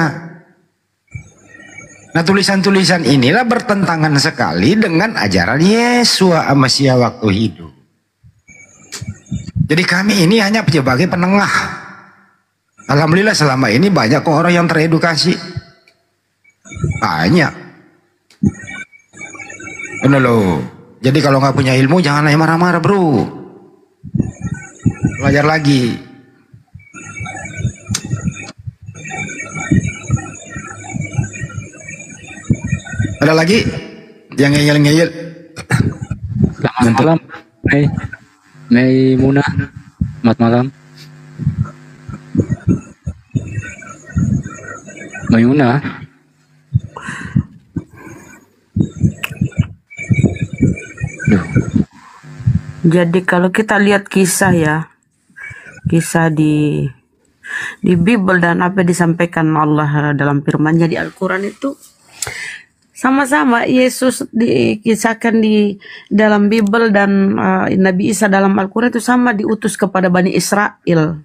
Nah, tulisan-tulisan inilah bertentangan sekali dengan ajaran Yesua Al-Masyiah waktu hidup. Jadi kami ini hanya sebagai penengah. Alhamdulillah selama ini banyak kok orang yang teredukasi. Banyak. Benar loh. Jadi kalau nggak punya ilmu jangan marah-marah bro. Belajar lagi. Ada lagi yang ngeyel-ngeyel? Selamat malam, Muna. Selamat malam, Mayuna. Jadi kalau kita lihat kisah ya, kisah di Bible dan apa yang disampaikan Allah dalam firman-Nya di Al-Quran itu sama-sama. Yesus dikisahkan di dalam Bible dan Nabi Isa dalam Al-Quran itu sama diutus kepada Bani Israel.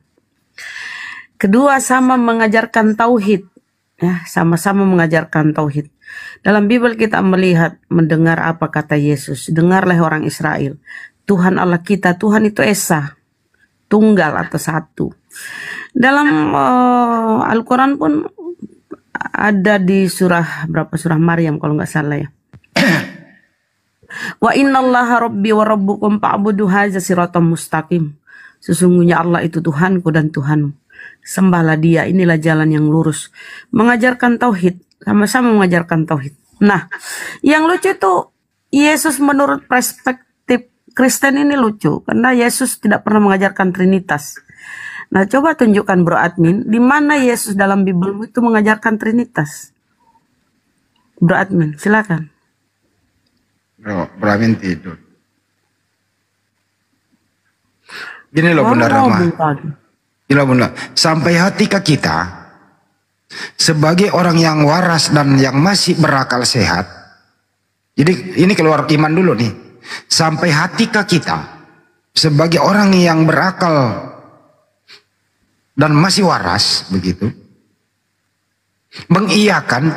Kedua sama mengajarkan tauhid, ya, sama-sama mengajarkan tauhid. Dalam Bible kita melihat, mendengar apa kata Yesus. Dengarlah orang Israel, Tuhan Allah kita, Tuhan itu Esa, tunggal atau satu. Dalam Al-Quran pun ada di surah surah Maryam kalau nggak salah ya. Wa innallaha rabbi wa rabbukum fa'budu hadza siratal mustaqim. Sesungguhnya Allah itu Tuhanku dan Tuhanmu. Sembahlah Dia, inilah jalan yang lurus. Mengajarkan tauhid, sama-sama mengajarkan tauhid. Nah, yang lucu itu Yesus menurut perspektif Kristen ini lucu karena Yesus tidak pernah mengajarkan Trinitas. Nah, coba tunjukkan Bro Admin, di mana Yesus dalam Bible itu mengajarkan Trinitas? Bro Admin, silakan. Bro Admin tidur. Gini loh Bunda Rama. Gini loh Bunda, sampai hati kita sebagai orang yang waras dan yang masih berakal sehat. Jadi ini keluar iman dulu nih. Sampai hati kita sebagai orang yang berakal dan masih waras begitu, mengiyakan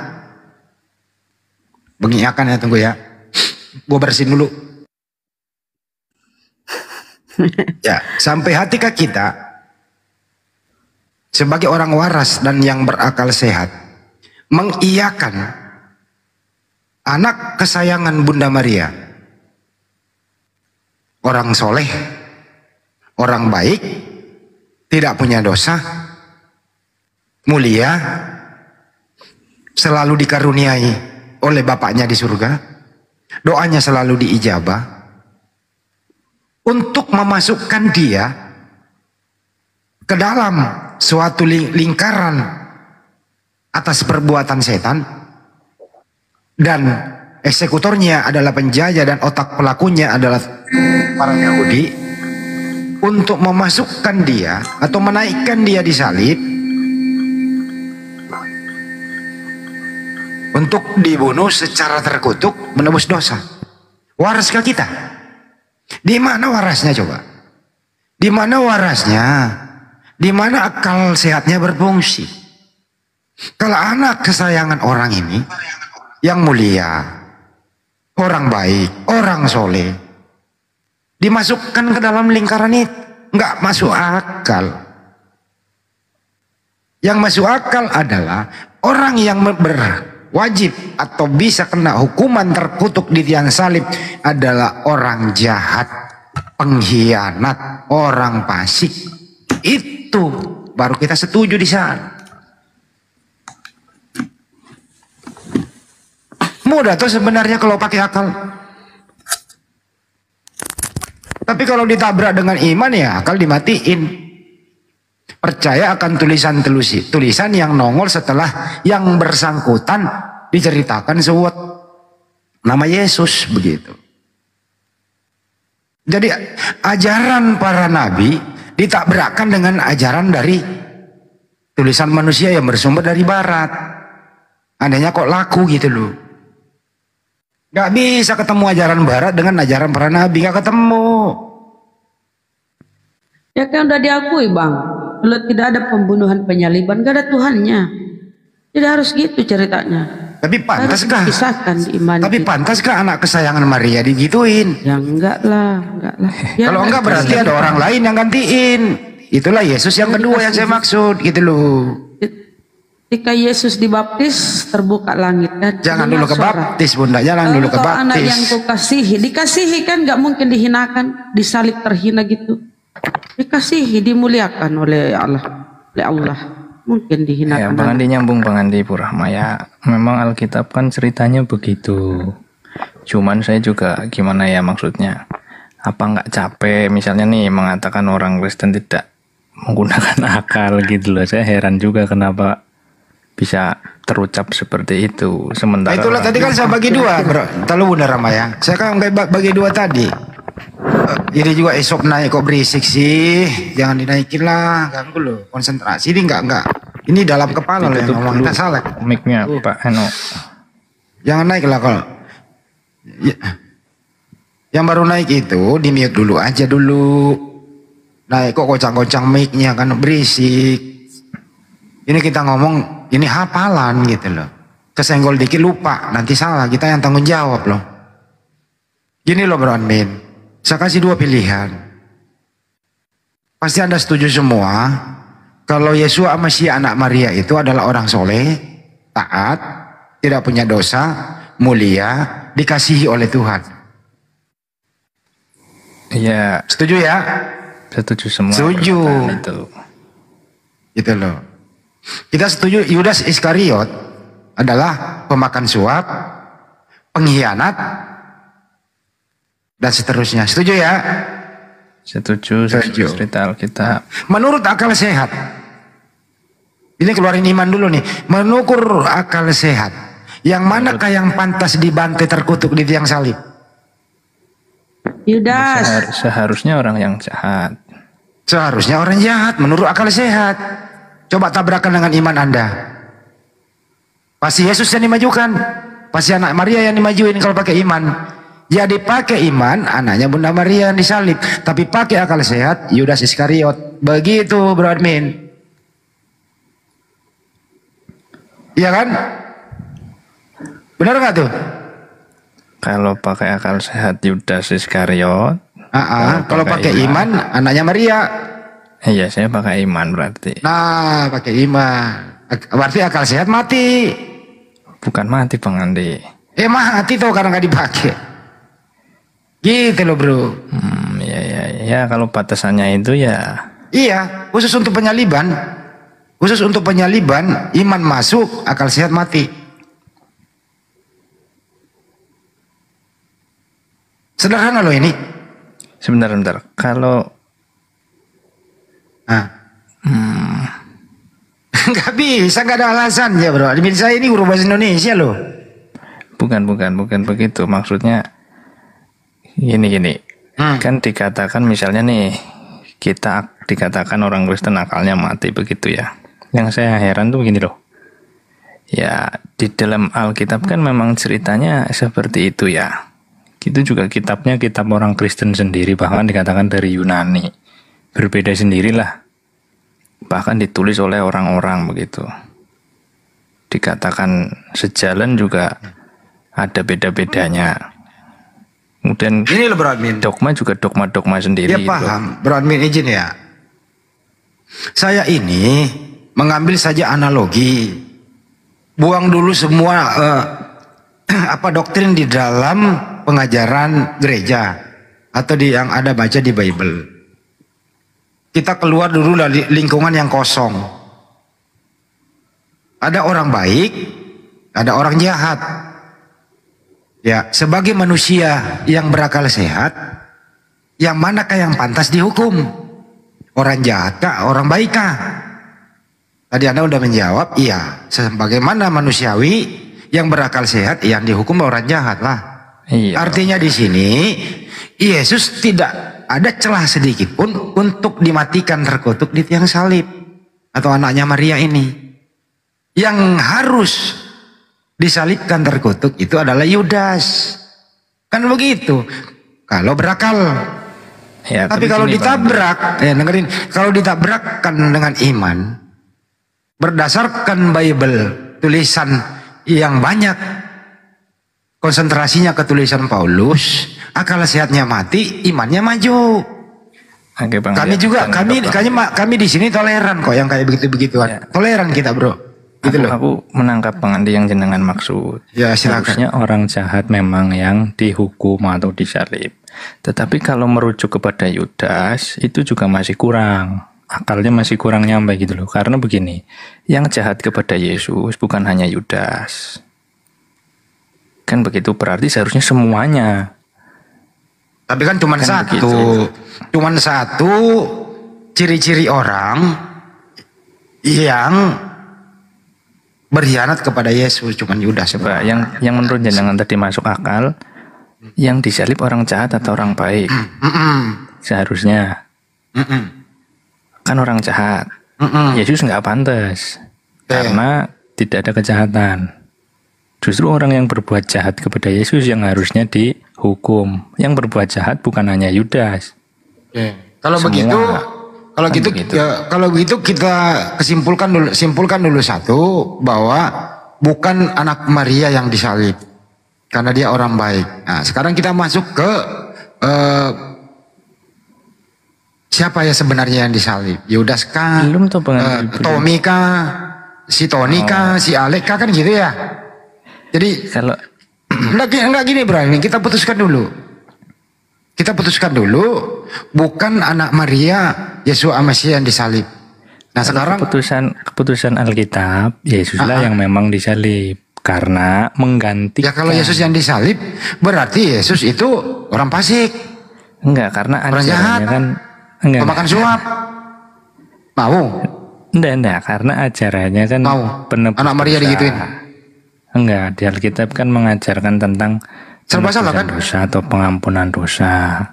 ya, tunggu ya, gua bersihin dulu ya, sampai hati kita sebagai orang waras dan yang berakal sehat mengiyakan anak kesayangan Bunda Maria, orang soleh, orang baik, tidak punya dosa, mulia, selalu dikaruniai oleh Bapaknya di surga, doanya selalu diijabah, untuk memasukkan dia ke dalam suatu lingkaran atas perbuatan setan, dan eksekutornya adalah penjajah dan otak pelakunya adalah para Yahudi, untuk memasukkan dia atau menaikkan dia di salib untuk dibunuh secara terkutuk menebus dosa. Waraskah kita? Di mana warasnya coba? Di mana warasnya? Di mana akal sehatnya berfungsi? Kalau anak kesayangan orang ini yang mulia, orang baik, orang soleh, dimasukkan ke dalam lingkaran itu, nggak masuk akal. Yang masuk akal adalah orang yang berwajib atau bisa kena hukuman terkutuk di tiang salib adalah orang jahat, pengkhianat, orang fasik. Itu baru kita setuju di sana. Mudah tuh sebenarnya kalau pakai akal. Tapi kalau ditabrak dengan iman ya akal dimatiin. Percaya akan tulisan yang nongol setelah yang bersangkutan diceritakan sebut nama Yesus begitu. Jadi ajaran para nabi ditabrakkan dengan ajaran dari tulisan manusia yang bersumber dari barat. Andainya kok laku gitu loh. Gak bisa ketemu ajaran barat dengan ajaran para nabi, gak ketemu. Ya kan udah diakui bang, kalau tidak ada pembunuhan penyaliban gak ada Tuhannya. Tidak harus gitu ceritanya. Tapi pantaskah? Tapi kita. Pantaskah anak kesayangan Maria digituin? Ya enggak lah, enggak lah. Ya, kalau enggak berarti ada orang lain yang gantiin. Itulah Yesus yang kedua yang saya maksud gitu loh. Ketika Yesus dibaptis terbuka langit dan jangan dulu kebaptis bunda, jangan dulu kebaptis. Anak yang kau kasihi, dikasihi kan nggak mungkin dihinakan, disalib terhina gitu. Dikasihi, dimuliakan oleh Allah, mungkin dihinakan. Ya, Bang Andi nyambung Bang Andi Purahma ya. Memang Alkitab kan ceritanya begitu. Cuman saya juga gimana ya maksudnya? Apa nggak capek misalnya nih mengatakan orang Kristen tidak menggunakan akal gitu loh. Saya heran juga kenapa bisa terucap seperti itu. Sementara nah, itulah tadi kan saya bagi dua bro. Terlalu benar Rama ya. Saya kan bagi dua tadi. Ini juga esok naik kok berisik sih. Jangan dinaikin lah. Ganggu loh. Konsentrasi ini enggak. Ini dalam kepala loh yang ngomong. Kita salah. Mic-nya Pak Eno. Jangan naik lah kalau. Yang baru naik itu di mute dulu aja dulu. Naik kok kocang-kocang mic-nya kan berisik. Ini kita ngomong, ini hafalan gitu loh. Kesenggol dikit lupa, nanti salah, kita yang tanggung jawab loh. Gini loh bro admin, saya kasih dua pilihan. Pasti Anda setuju semua, kalau Yesua Masih anak Maria itu adalah orang soleh, taat, tidak punya dosa, mulia, dikasihi oleh Tuhan. Iya. Setuju ya? Setuju semua. Setuju. Gitu loh. Kita setuju Yudas Iskariot adalah pemakan suap, pengkhianat, dan seterusnya. Setuju ya? Setuju. Cerita Alkitab. Menurut akal sehat, ini keluarin iman dulu nih. Menurut akal sehat, yang manakah yang pantas dibantai terkutuk di tiang salib? Yudas. Seharusnya orang yang jahat. Seharusnya orang jahat menurut akal sehat. Coba tabrakan dengan iman Anda. Pasti Yesus yang dimajukan. Pasti anak Maria yang dimajuin kalau pakai iman. Jadi pakai iman anaknya Bunda Maria yang disalib. Tapi pakai akal sehat Yudas Iskariot. Begitu bro admin. Iya kan? Benar nggak tuh? Kalau pakai akal sehat Yudas Iskariot. Kalau pakai iman anaknya Maria. Iya, saya pakai iman berarti. Nah, pakai iman. Berarti akal sehat mati. Bukan mati Bang Andi. Mati tuh karena nggak dipakai. Gitu loh bro. Ya kalau batasannya itu ya. Iya, khusus untuk penyaliban. Khusus untuk penyaliban, iman masuk, akal sehat mati. Sederhana loh ini. Sebentar. Kalau nggak bisa, nggak ada alasan ya bro. Admin saya ini guru bahasa Indonesia loh. Bukan begitu. Maksudnya gini. Kan dikatakan misalnya nih, kita dikatakan orang Kristen akalnya mati begitu ya. Yang saya heran tuh gini loh. Ya di dalam Alkitab kan memang ceritanya seperti itu ya. Itu juga kitabnya kitab orang Kristen sendiri, bahkan dikatakan dari Yunani. Berbeda sendirilah. Bahkan ditulis oleh orang-orang begitu. Dikatakan sejalan juga ada beda-bedanya. Kemudian ini loh Bro Admin. Dogma juga dogma-dogma sendiri. Ya paham. Bro Admin izin ya. Saya ini mengambil saja analogi. Buang dulu semua doktrin di dalam pengajaran gereja atau yang ada baca di Bible. Kita keluar dulu dari lingkungan yang kosong. Ada orang baik, ada orang jahat. Ya, sebagai manusia yang berakal sehat, yang manakah yang pantas dihukum? Orang jahat kah, orang baik kah? Tadi Anda udah menjawab, iya. Sebagaimana manusiawi yang berakal sehat, yang dihukum orang jahat lah. Iya. Artinya di sini Yesus tidak ada celah sedikit pun untuk dimatikan terkutuk di tiang salib, atau anaknya Maria ini. Yang harus disalibkan terkutuk itu adalah Yudas. Kan begitu. Kalau berakal. Ya, tapi kalau ditabrak, dengerin, kalau ditabrakkan dengan iman, berdasarkan Bible, tulisan yang banyak, konsentrasinya ke tulisan Paulus, akal sehatnya mati, imannya maju. Oke, Bang, kami ya, juga, kami di sini toleran kok yang kayak begitu-begituan. Ya. Toleran kita bro. Gitu aku menangkap Bang Andi yang jenengan maksud. Ya, silakan. Harusnya orang jahat memang yang dihukum atau disalib. Tetapi kalau merujuk kepada Yudas, itu juga masih kurang. Akalnya masih kurang nyampe gitu loh. Karena begini, yang jahat kepada Yesus bukan hanya Yudas. Kan begitu, berarti seharusnya semuanya. Tapi kan cuma satu. Cuman satu ciri-ciri orang yang berkhianat kepada Yesus, cuman Yudas. Coba yang menurut jenengan tadi masuk akal, yang disalib orang jahat atau orang baik? Seharusnya. Kan orang jahat. Yesus nggak pantas karena tidak ada kejahatan. Justru orang yang berbuat jahat kepada Yesus yang harusnya dihukum. Yang berbuat jahat bukan hanya Yudas. Kalau begitu kita simpulkan dulu satu, bahwa bukan anak Maria yang disalib karena dia orang baik. Nah, sekarang kita masuk ke siapa ya sebenarnya yang disalib? Yudas kah? Tommy kah? Si Tony kah? Si Alek kah? Kan gitu ya. Jadi kalau enggak gini bro, kita putuskan dulu. Kita putuskan dulu, bukan anak Maria Yesus Al-Masih yang disalib. Nah sekarang keputusan Alkitab, Yesuslah yang memang disalib karena mengganti. Ya kalau Yesus yang disalib, berarti Yesus itu orang fasik. Enggak, karena orang jahat kan makan suap. Mau? Enggak, karena ajarannya kan mau. Anak Maria digituin. Enggak, di Alkitab kan mengajarkan tentang serba salah kan? Dosa atau pengampunan dosa.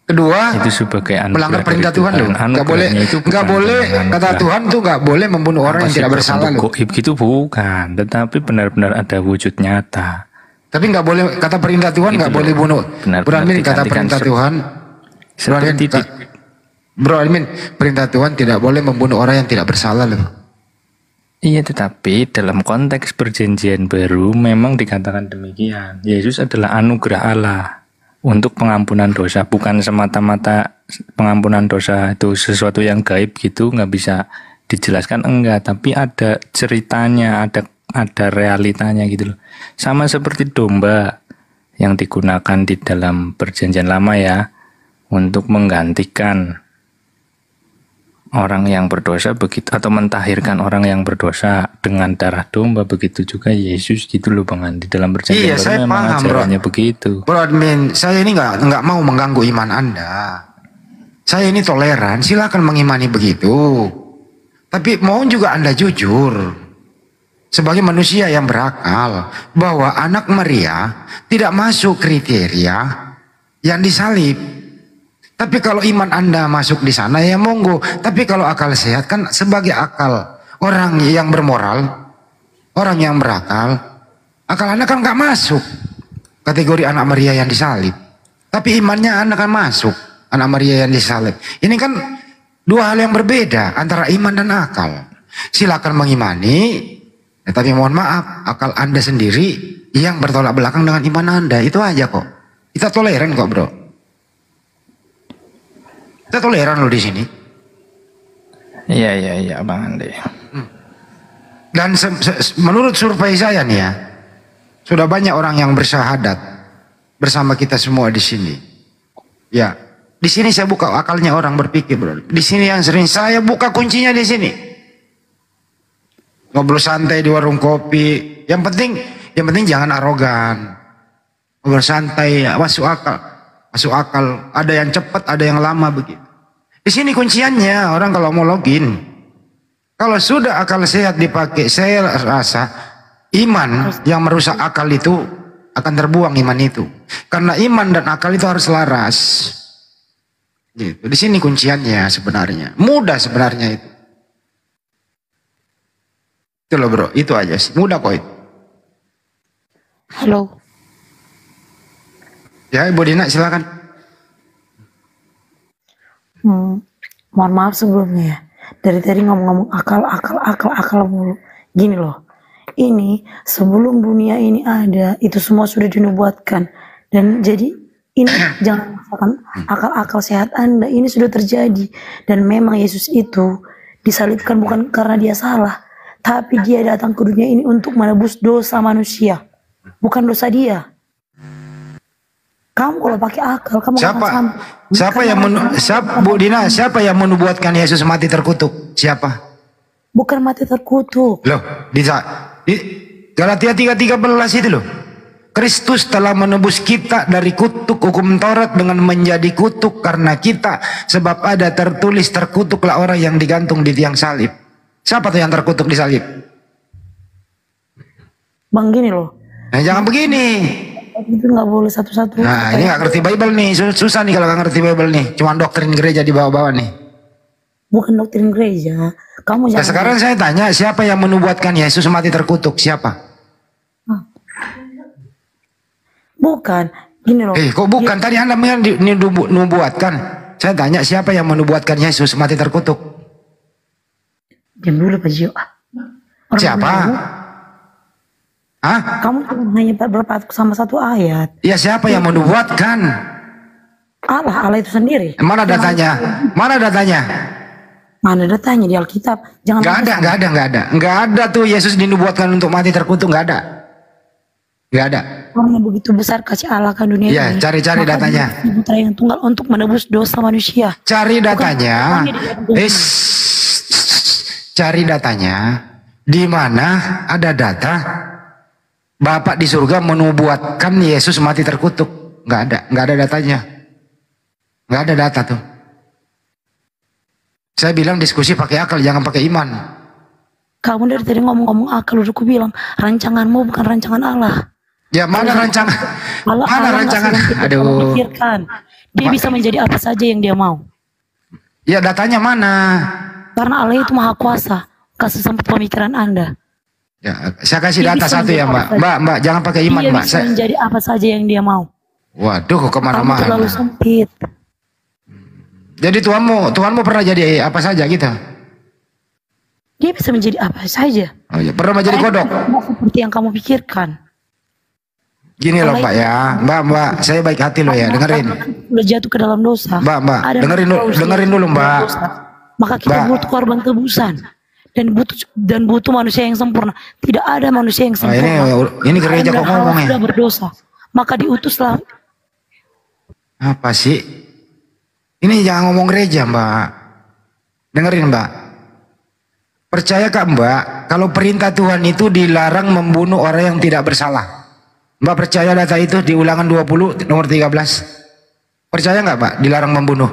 Kedua, itu sebagai melanggar perintah Tuhan loh. Nggak boleh kata Tuhan tuh nggak boleh membunuh orang yang tidak bersalah loh. Gitu bukan, tetapi benar-benar ada wujud nyata. Tapi nggak boleh kata perintah Tuhan nggak boleh bunuh. Berarti kata perintah Tuhan. Bro Almin, perintah Tuhan tidak boleh membunuh orang yang tidak bersalah loh. Iya, tetapi dalam konteks perjanjian baru memang dikatakan demikian. Yesus adalah anugerah Allah. untuk pengampunan dosa, bukan semata-mata pengampunan dosa itu sesuatu yang gaib gitu, nggak bisa dijelaskan, enggak, tapi ada ceritanya, ada realitanya gitu loh. Sama seperti domba yang digunakan di dalam perjanjian lama ya, untuk menggantikan orang yang berdosa begitu, atau mentahirkan orang yang berdosa dengan darah domba, begitu juga Yesus gitu loh Bang Andi, dalam perjanjian baru memang ajarannya begitu. Bro admin, saya ini nggak mau mengganggu iman Anda. Saya ini toleran, silakan mengimani begitu. Tapi mohon juga Anda jujur sebagai manusia yang berakal bahwa anak Maria tidak masuk kriteria yang disalib. Tapi kalau iman Anda masuk di sana ya monggo. Tapi kalau akal sehat kan sebagai akal orang yang bermoral, orang yang berakal, akal Anda kan nggak masuk kategori anak Maria yang disalib. Tapi imannya Anda kan masuk anak Maria yang disalib. Ini kan dua hal yang berbeda antara iman dan akal. Silakan mengimani, tapi mohon maaf akal Anda sendiri yang bertolak belakang dengan iman Anda. Itu aja kok. Kita toleran kok bro. Kita toleran loh di sini. Iya Bang Andi. Dan menurut survei saya nih ya, sudah banyak orang yang bersyahadat bersama kita semua di sini. Ya, di sini saya buka akalnya orang berpikir bro. Di sini yang sering saya buka kuncinya di sini. Ngobrol santai di warung kopi. Yang penting jangan arogan. Ngobrol santai, ya, masuk akal. Ada yang cepat, ada yang lama begitu. Di sini kunciannya orang kalau mau login. Kalau sudah akal sehat dipakai, saya rasa iman yang merusak akal itu akan terbuang iman itu. Karena iman dan akal itu harus selaras. Gitu. Di sini kunciannya sebenarnya. Mudah sebenarnya itu. Itu loh bro, itu aja sih. Mudah kok itu. Halo. Ya Ibu Dina silakan. Mohon maaf sebelumnya ya. Dari tadi ngomong-ngomong akal mulu. Gini loh. Ini sebelum dunia ini ada, itu semua sudah dinubuatkan. Dan jadi ini jangan masalahkan akal sehat Anda. Ini sudah terjadi. Dan memang Yesus itu disalibkan bukan karena dia salah. Tapi dia datang ke dunia ini untuk menebus dosa manusia. Bukan dosa dia. Kamu kalau pakai akal, kamu Bu Dina, siapa yang menubuatkan Yesus mati terkutuk? Siapa? Bukan mati terkutuk. Loh, di Galatia 3:13 itu loh. Kristus telah menebus kita dari kutuk hukum Taurat dengan menjadi kutuk karena kita, sebab ada tertulis terkutuklah orang yang digantung di tiang salib. Siapa tuh yang terkutuk di salib? Bang gini loh. Nah, jangan begini. Itu nggak boleh satu-satu. Nah ini nggak ngerti Bible nih, susah nih kalau nggak ngerti Bible nih. Cuma doktrin gereja di bawah-bawah nih. Bukan doktrin gereja. Kamu jangan. Nah, sekarang saya tanya, siapa yang menubuatkan Yesus mati terkutuk? Siapa? Bukan. Gini loh. Kok bukan? Tadi Anda menubuatkan. Saya tanya, siapa yang menubuatkan Yesus mati terkutuk? Diam dulu Pak Gio. Siapa? Hah? Kamu hanya berpatok sama satu ayat. Ya siapa yang menubuatkan? Allah itu sendiri. Mana datanya? Mana datanya? Mana datanya di Alkitab? Jangan. Nggak ada tuh Yesus dinubuatkan untuk mati terkutuk, nggak ada. Nggak ada. Karena begitu besar kasih Allah kan dunia ini. Ya cari datanya. Putra yang tunggal untuk menebus dosa manusia. Cari datanya. Cari datanya. Di mana ada data Bapak di surga menubuatkan Yesus mati terkutuk? Nggak ada datanya. Nggak ada data tuh. Saya bilang diskusi pakai akal, jangan pakai iman. Kamu dari tadi ngomong-ngomong akal, udah aku bilang rancanganmu bukan rancangan Allah. Ya mana rancangan? Mana rancangan? Aduh. Dia bisa menjadi apa saja yang dia mau. Ya datanya mana? Karena Allah itu maha kuasa. Kasih sampai pemikiran Anda. Ya, saya kasih data satu ya Mbak. Mbak jangan pakai iman dia Mbak. Bisa menjadi apa saja yang dia mau. Waduh, kemana-mana. Kamu terlalu sempit. Jadi Tuhanmu pernah jadi apa saja gitu? Dia bisa menjadi apa saja. Oh, ya. Pernah menjadi kodok? Seperti yang kamu pikirkan. Gini loh Mbak ya, Mbak, saya baik hati loh ya, dengerin. Udah jatuh ke dalam dosa. Mbak, Ada dengerin dulu Mbak. dosa. Maka kita Mbak. butuh korban tebusan dan butuh manusia yang sempurna. Tidak ada manusia yang Nah, sempurna. ini gereja kok Adam dan Hawa ngomong ya. sudah berdosa. Maka diutuslah. Apa sih? Ini jangan ngomong gereja Mbak. Dengerin Mbak. Percaya kak Mbak, kalau perintah Tuhan itu dilarang membunuh orang yang tidak bersalah. Mbak percaya data itu di Ulangan 20 nomor 13? Percaya nggak Mbak dilarang membunuh?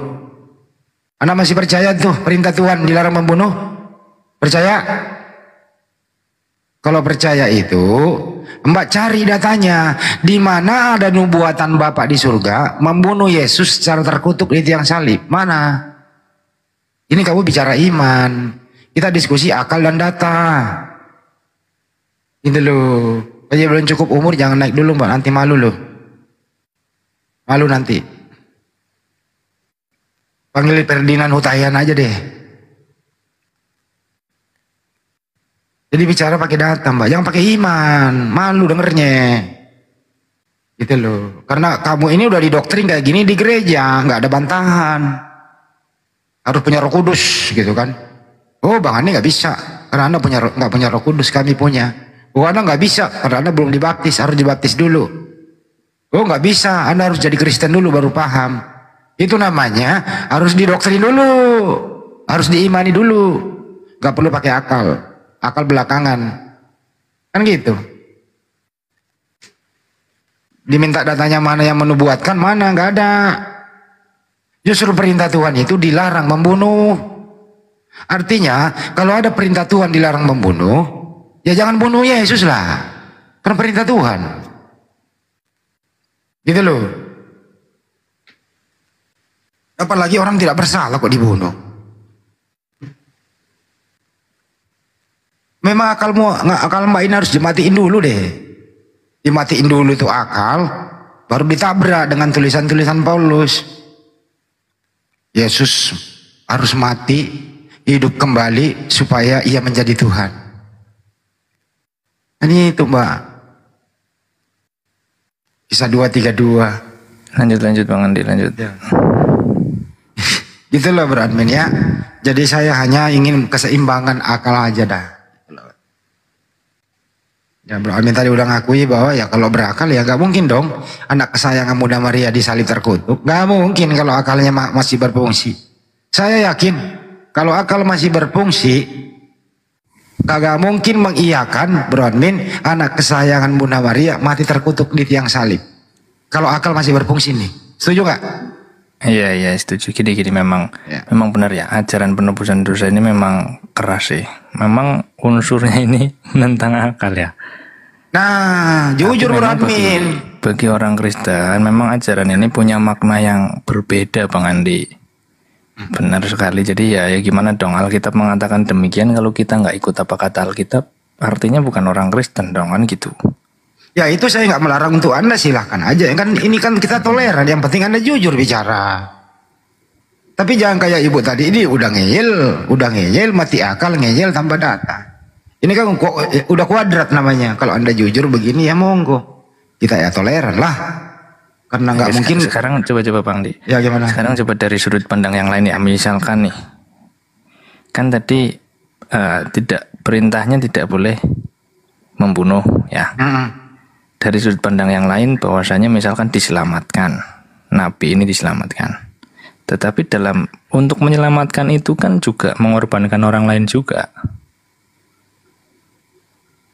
Anda masih percaya tuh perintah Tuhan dilarang membunuh? Percaya? Kalau percaya itu, Mbak cari datanya. Di mana ada nubuatan Bapak di surga membunuh Yesus secara terkutuk di tiang salib? Mana? Ini kamu bicara iman. Kita diskusi akal dan data. Gitu loh. Aja belum cukup umur jangan naik dulu Mbak, nanti malu loh. Malu nanti. Panggil Ferdinand Hutahian aja deh. Jadi bicara pakai data Mbak, jangan pakai iman. Malu dengernya. Gitu loh. Karena kamu ini udah didoktrin kayak gini di gereja, nggak ada bantahan. Harus punya Roh Kudus gitu kan. Oh Bang Andi nggak bisa karena Anda nggak punya Roh Kudus, kami punya. Oh Anda nggak bisa karena Anda belum dibaptis, harus dibaptis dulu. Oh nggak bisa, Anda harus jadi Kristen dulu baru paham. Itu namanya harus didoktrin dulu, harus diimani dulu. Nggak perlu pakai akal belakangan, kan gitu. Diminta datanya mana yang menubuatkan, mana nggak ada. Justru perintah Tuhan itu dilarang membunuh. Artinya kalau ada perintah Tuhan dilarang membunuh, ya jangan bunuh Yesus lah, karena perintah Tuhan. Gitu loh. Apalagi orang tidak bersalah kok dibunuh. Memang akal Mbak ini harus dimatiin dulu deh. Dimatiin dulu itu akal, baru ditabrak dengan tulisan-tulisan Paulus. Yesus harus mati, hidup kembali supaya ia menjadi Tuhan. Ini itu Mbak. Kisah 2:32. Lanjut Bang Andi, lanjut. Ya. Itulah beradmin ya. Jadi saya hanya ingin keseimbangan akal aja dah. Ya Bro Amin tadi udah ngakui bahwa ya kalau berakal ya gak mungkin dong anak kesayangan Bunda Maria disalib terkutuk. Gak mungkin kalau akalnya masih berfungsi. Saya yakin kalau akal masih berfungsi kagak mungkin mengiyakan Bro Admin anak kesayangan Bunda Maria mati terkutuk di tiang salib. Kalau akal masih berfungsi nih. Setuju gak? Iya setuju. Gini memang benar ya, ajaran penebusan dosa ini memang keras sih. Memang unsurnya ini menentang akal ya. Nah, jujur Bro Admin. Bagi orang Kristen memang ajaran ini punya makna yang berbeda Bang Andi. Benar sekali. Jadi ya gimana dong, Alkitab mengatakan demikian, kalau kita nggak ikut apa kata Alkitab artinya bukan orang Kristen dong, kan gitu. Ya itu saya nggak melarang untuk Anda, silahkan aja. Kan ini kan kita toleran, yang penting Anda jujur bicara. Tapi jangan kayak ibu tadi, ini udah ngeyel, mati akal, ngeyel tanpa data. Ini kan udah kuadrat namanya. Kalau Anda jujur begini ya monggo. Kita ya toleran lah. Karena nggak mungkin. Sekarang coba Bang Di. Ya gimana? Sekarang coba dari sudut pandang yang lain ya. Misalkan nih, kan tadi perintahnya tidak boleh membunuh ya. Dari sudut pandang yang lain bahwasanya misalkan diselamatkan, Nabi ini diselamatkan. Tetapi untuk menyelamatkan itu kan juga mengorbankan orang lain juga.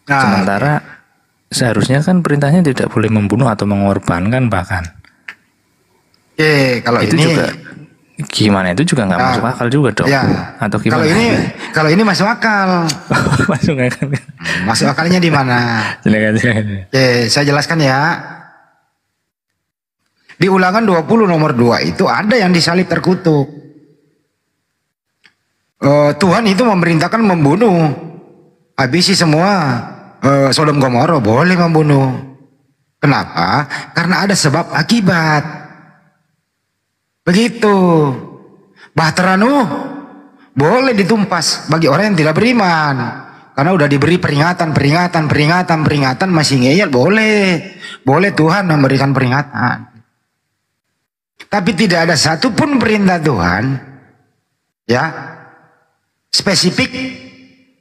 Sementara seharusnya kan perintahnya tidak boleh membunuh atau mengorbankan bahkan. Kalau itu ini juga gimana, itu juga nggak masuk akal juga dong. Ya, atau gimana? Kalau ini masuk akal. Masuk akal. Masuk akalnya di mana? Silakan. Saya jelaskan ya. Di Ulangan 20 nomor 2 itu ada yang disalib terkutuk. Tuhan itu memerintahkan membunuh. Habisi semua Sodom Gomora, boleh membunuh. Kenapa? Karena ada sebab akibat. Begitu. Bahtera Nuh boleh ditumpas bagi orang yang tidak beriman. Karena udah diberi peringatan masih ngeyel, boleh Tuhan memberikan peringatan. Tapi tidak ada satupun perintah Tuhan ya spesifik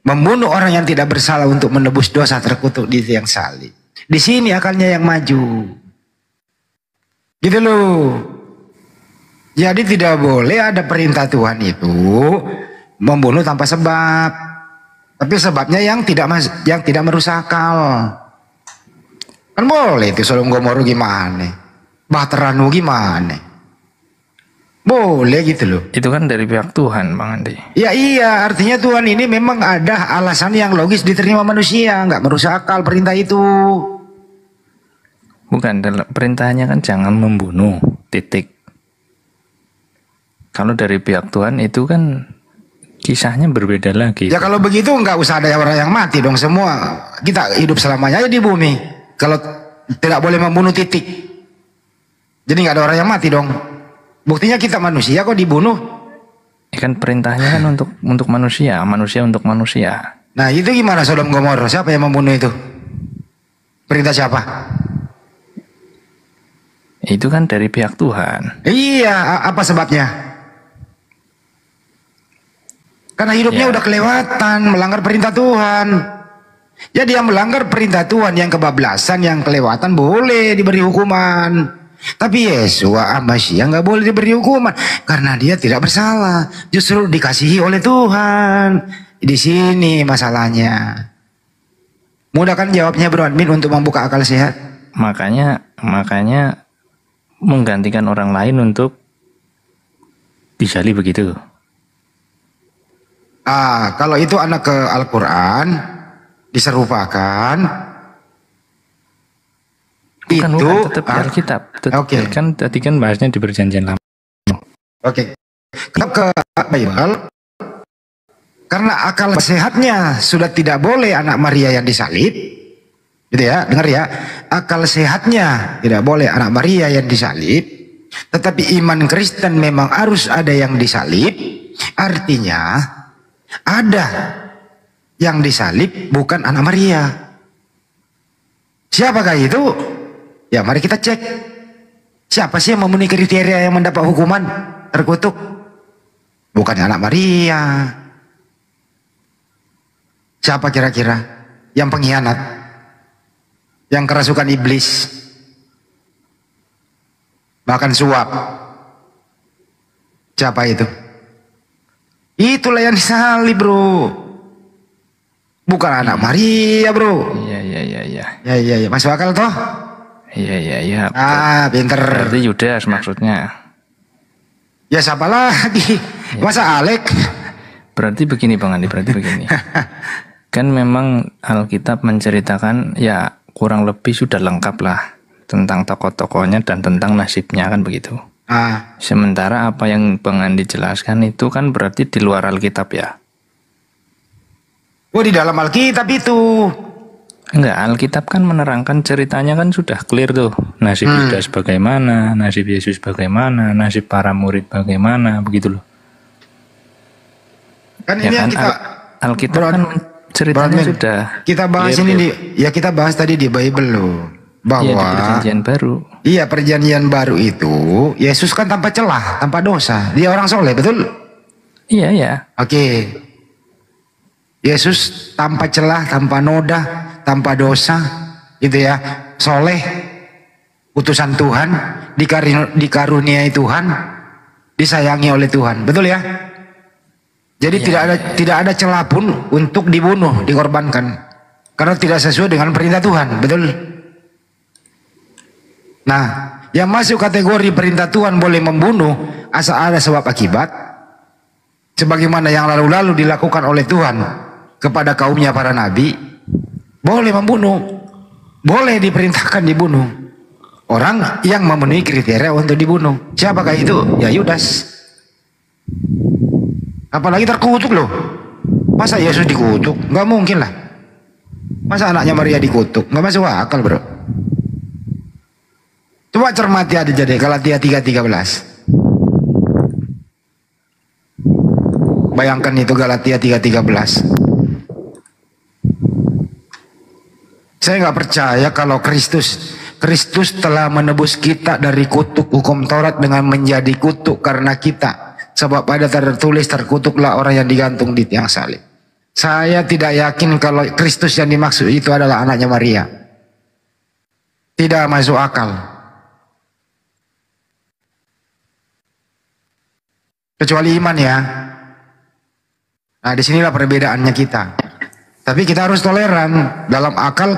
membunuh orang yang tidak bersalah untuk menebus dosa terkutuk di tiang salib. Di sini akalnya yang maju. Gitu loh. Jadi tidak boleh ada perintah Tuhan itu membunuh tanpa sebab. Tapi sebabnya yang tidak merusak akal. Kan boleh itu Sodom Gomora gimana? Bahteranu gimana? Boleh gitu loh. Itu kan dari pihak Tuhan, Bang Andi. Ya iya, artinya Tuhan ini memang ada alasan yang logis diterima manusia, nggak merusak akal perintah itu. Bukan, perintahnya kan jangan membunuh, titik. Kalau dari pihak Tuhan itu kan kisahnya berbeda lagi. Ya kalau begitu nggak usah ada orang yang mati dong, semua kita hidup selamanya aja di bumi. Kalau tidak boleh membunuh, titik. Jadi nggak ada orang yang mati dong. Buktinya kita manusia kok dibunuh. Kan perintahnya kan untuk manusia untuk manusia. Nah itu gimana Sodom Gomora? Siapa yang membunuh itu? Perintah siapa? Itu kan dari pihak Tuhan. Iya, apa sebabnya? Karena hidupnya udah kelewatan, melanggar perintah Tuhan. Jadi yang melanggar perintah Tuhan, yang kebablasan, yang kelewatan boleh diberi hukuman. Tapi Yesua Masya nggak boleh diberi hukuman karena dia tidak bersalah, justru dikasihi oleh Tuhan. Di sini masalahnya. Mudah kan jawabnya Bro Admin untuk membuka akal sehat? Makanya menggantikan orang lain untuk disalib begitu. Kalau itu anak ke Al-Quran diserupakan. Bukan, tetap Alkitab. Oke. Kan tadi kan bahasnya di Perjanjian Lama. Oke. Ke Bible, karena akal sehatnya sudah tidak boleh anak Maria yang disalib, gitu ya, dengar ya. Akal sehatnya tidak boleh anak Maria yang disalib, tetapi iman Kristen memang harus ada yang disalib. Artinya ada yang disalib bukan anak Maria. Siapakah itu? Ya mari kita cek. Siapa sih yang memenuhi kriteria yang mendapat hukuman terkutuk? Bukan anak Maria. Siapa kira-kira yang pengkhianat? Yang kerasukan iblis? Makan suap? Siapa itu? Itulah yang disalib bro. Bukan anak Maria bro. Iya. Masuk akal toh? Iya. Pinter. Berarti Yudas maksudnya. Ya siapa lagi? Masa Alek? Berarti begini Bang Andi, Kan memang Alkitab menceritakan ya kurang lebih sudah lengkap lah tentang tokoh-tokohnya dan tentang nasibnya kan begitu. Sementara apa yang Bang Andi jelaskan itu kan berarti di luar Alkitab ya. Oh di dalam Alkitab itu. Enggak, Alkitab kan menerangkan ceritanya kan sudah clear tuh. Nasib Yudas bagaimana, nasib Yesus bagaimana, nasib para murid bagaimana, begitu loh. Kan ini yang kita Alkitab kan ceritanya sudah. Kita bahas ini kita bahas tadi di Bible loh. Bahwa di Perjanjian Baru. Iya, Perjanjian Baru itu Yesus kan tanpa celah, tanpa dosa. Dia orang soleh, betul? Iya. Oke. Yesus tanpa celah, tanpa noda, tanpa dosa, gitu ya, soleh, utusan Tuhan, dikaruniai Tuhan, disayangi oleh Tuhan, betul ya? Jadi tidak ada celah pun untuk dibunuh, dikorbankan, karena tidak sesuai dengan perintah Tuhan, betul? Nah, yang masuk kategori perintah Tuhan boleh membunuh asal ada sebab akibat, sebagaimana yang lalu-lalu dilakukan oleh Tuhan kepada kaumnya para nabi, boleh membunuh, boleh diperintahkan dibunuh orang yang memenuhi kriteria untuk dibunuh. Siapakah itu? Ya Yudas. Apalagi terkutuk loh. Masa Yesus dikutuk? Nggak mungkin lah. Masa anaknya Maria dikutuk? Nggak masuk akal bro. Coba cermati aja jadi Galatia 3:13. Bayangkan itu Galatia 3:13. Saya nggak percaya kalau Kristus telah menebus kita dari kutuk hukum Taurat dengan menjadi kutuk karena kita. Sebab ada tertulis terkutuklah orang yang digantung di tiang salib. Saya tidak yakin kalau Kristus yang dimaksud itu adalah anaknya Maria. Tidak masuk akal. Kecuali iman ya. Nah, disinilah perbedaannya kita. Tapi kita harus toleran. Dalam akal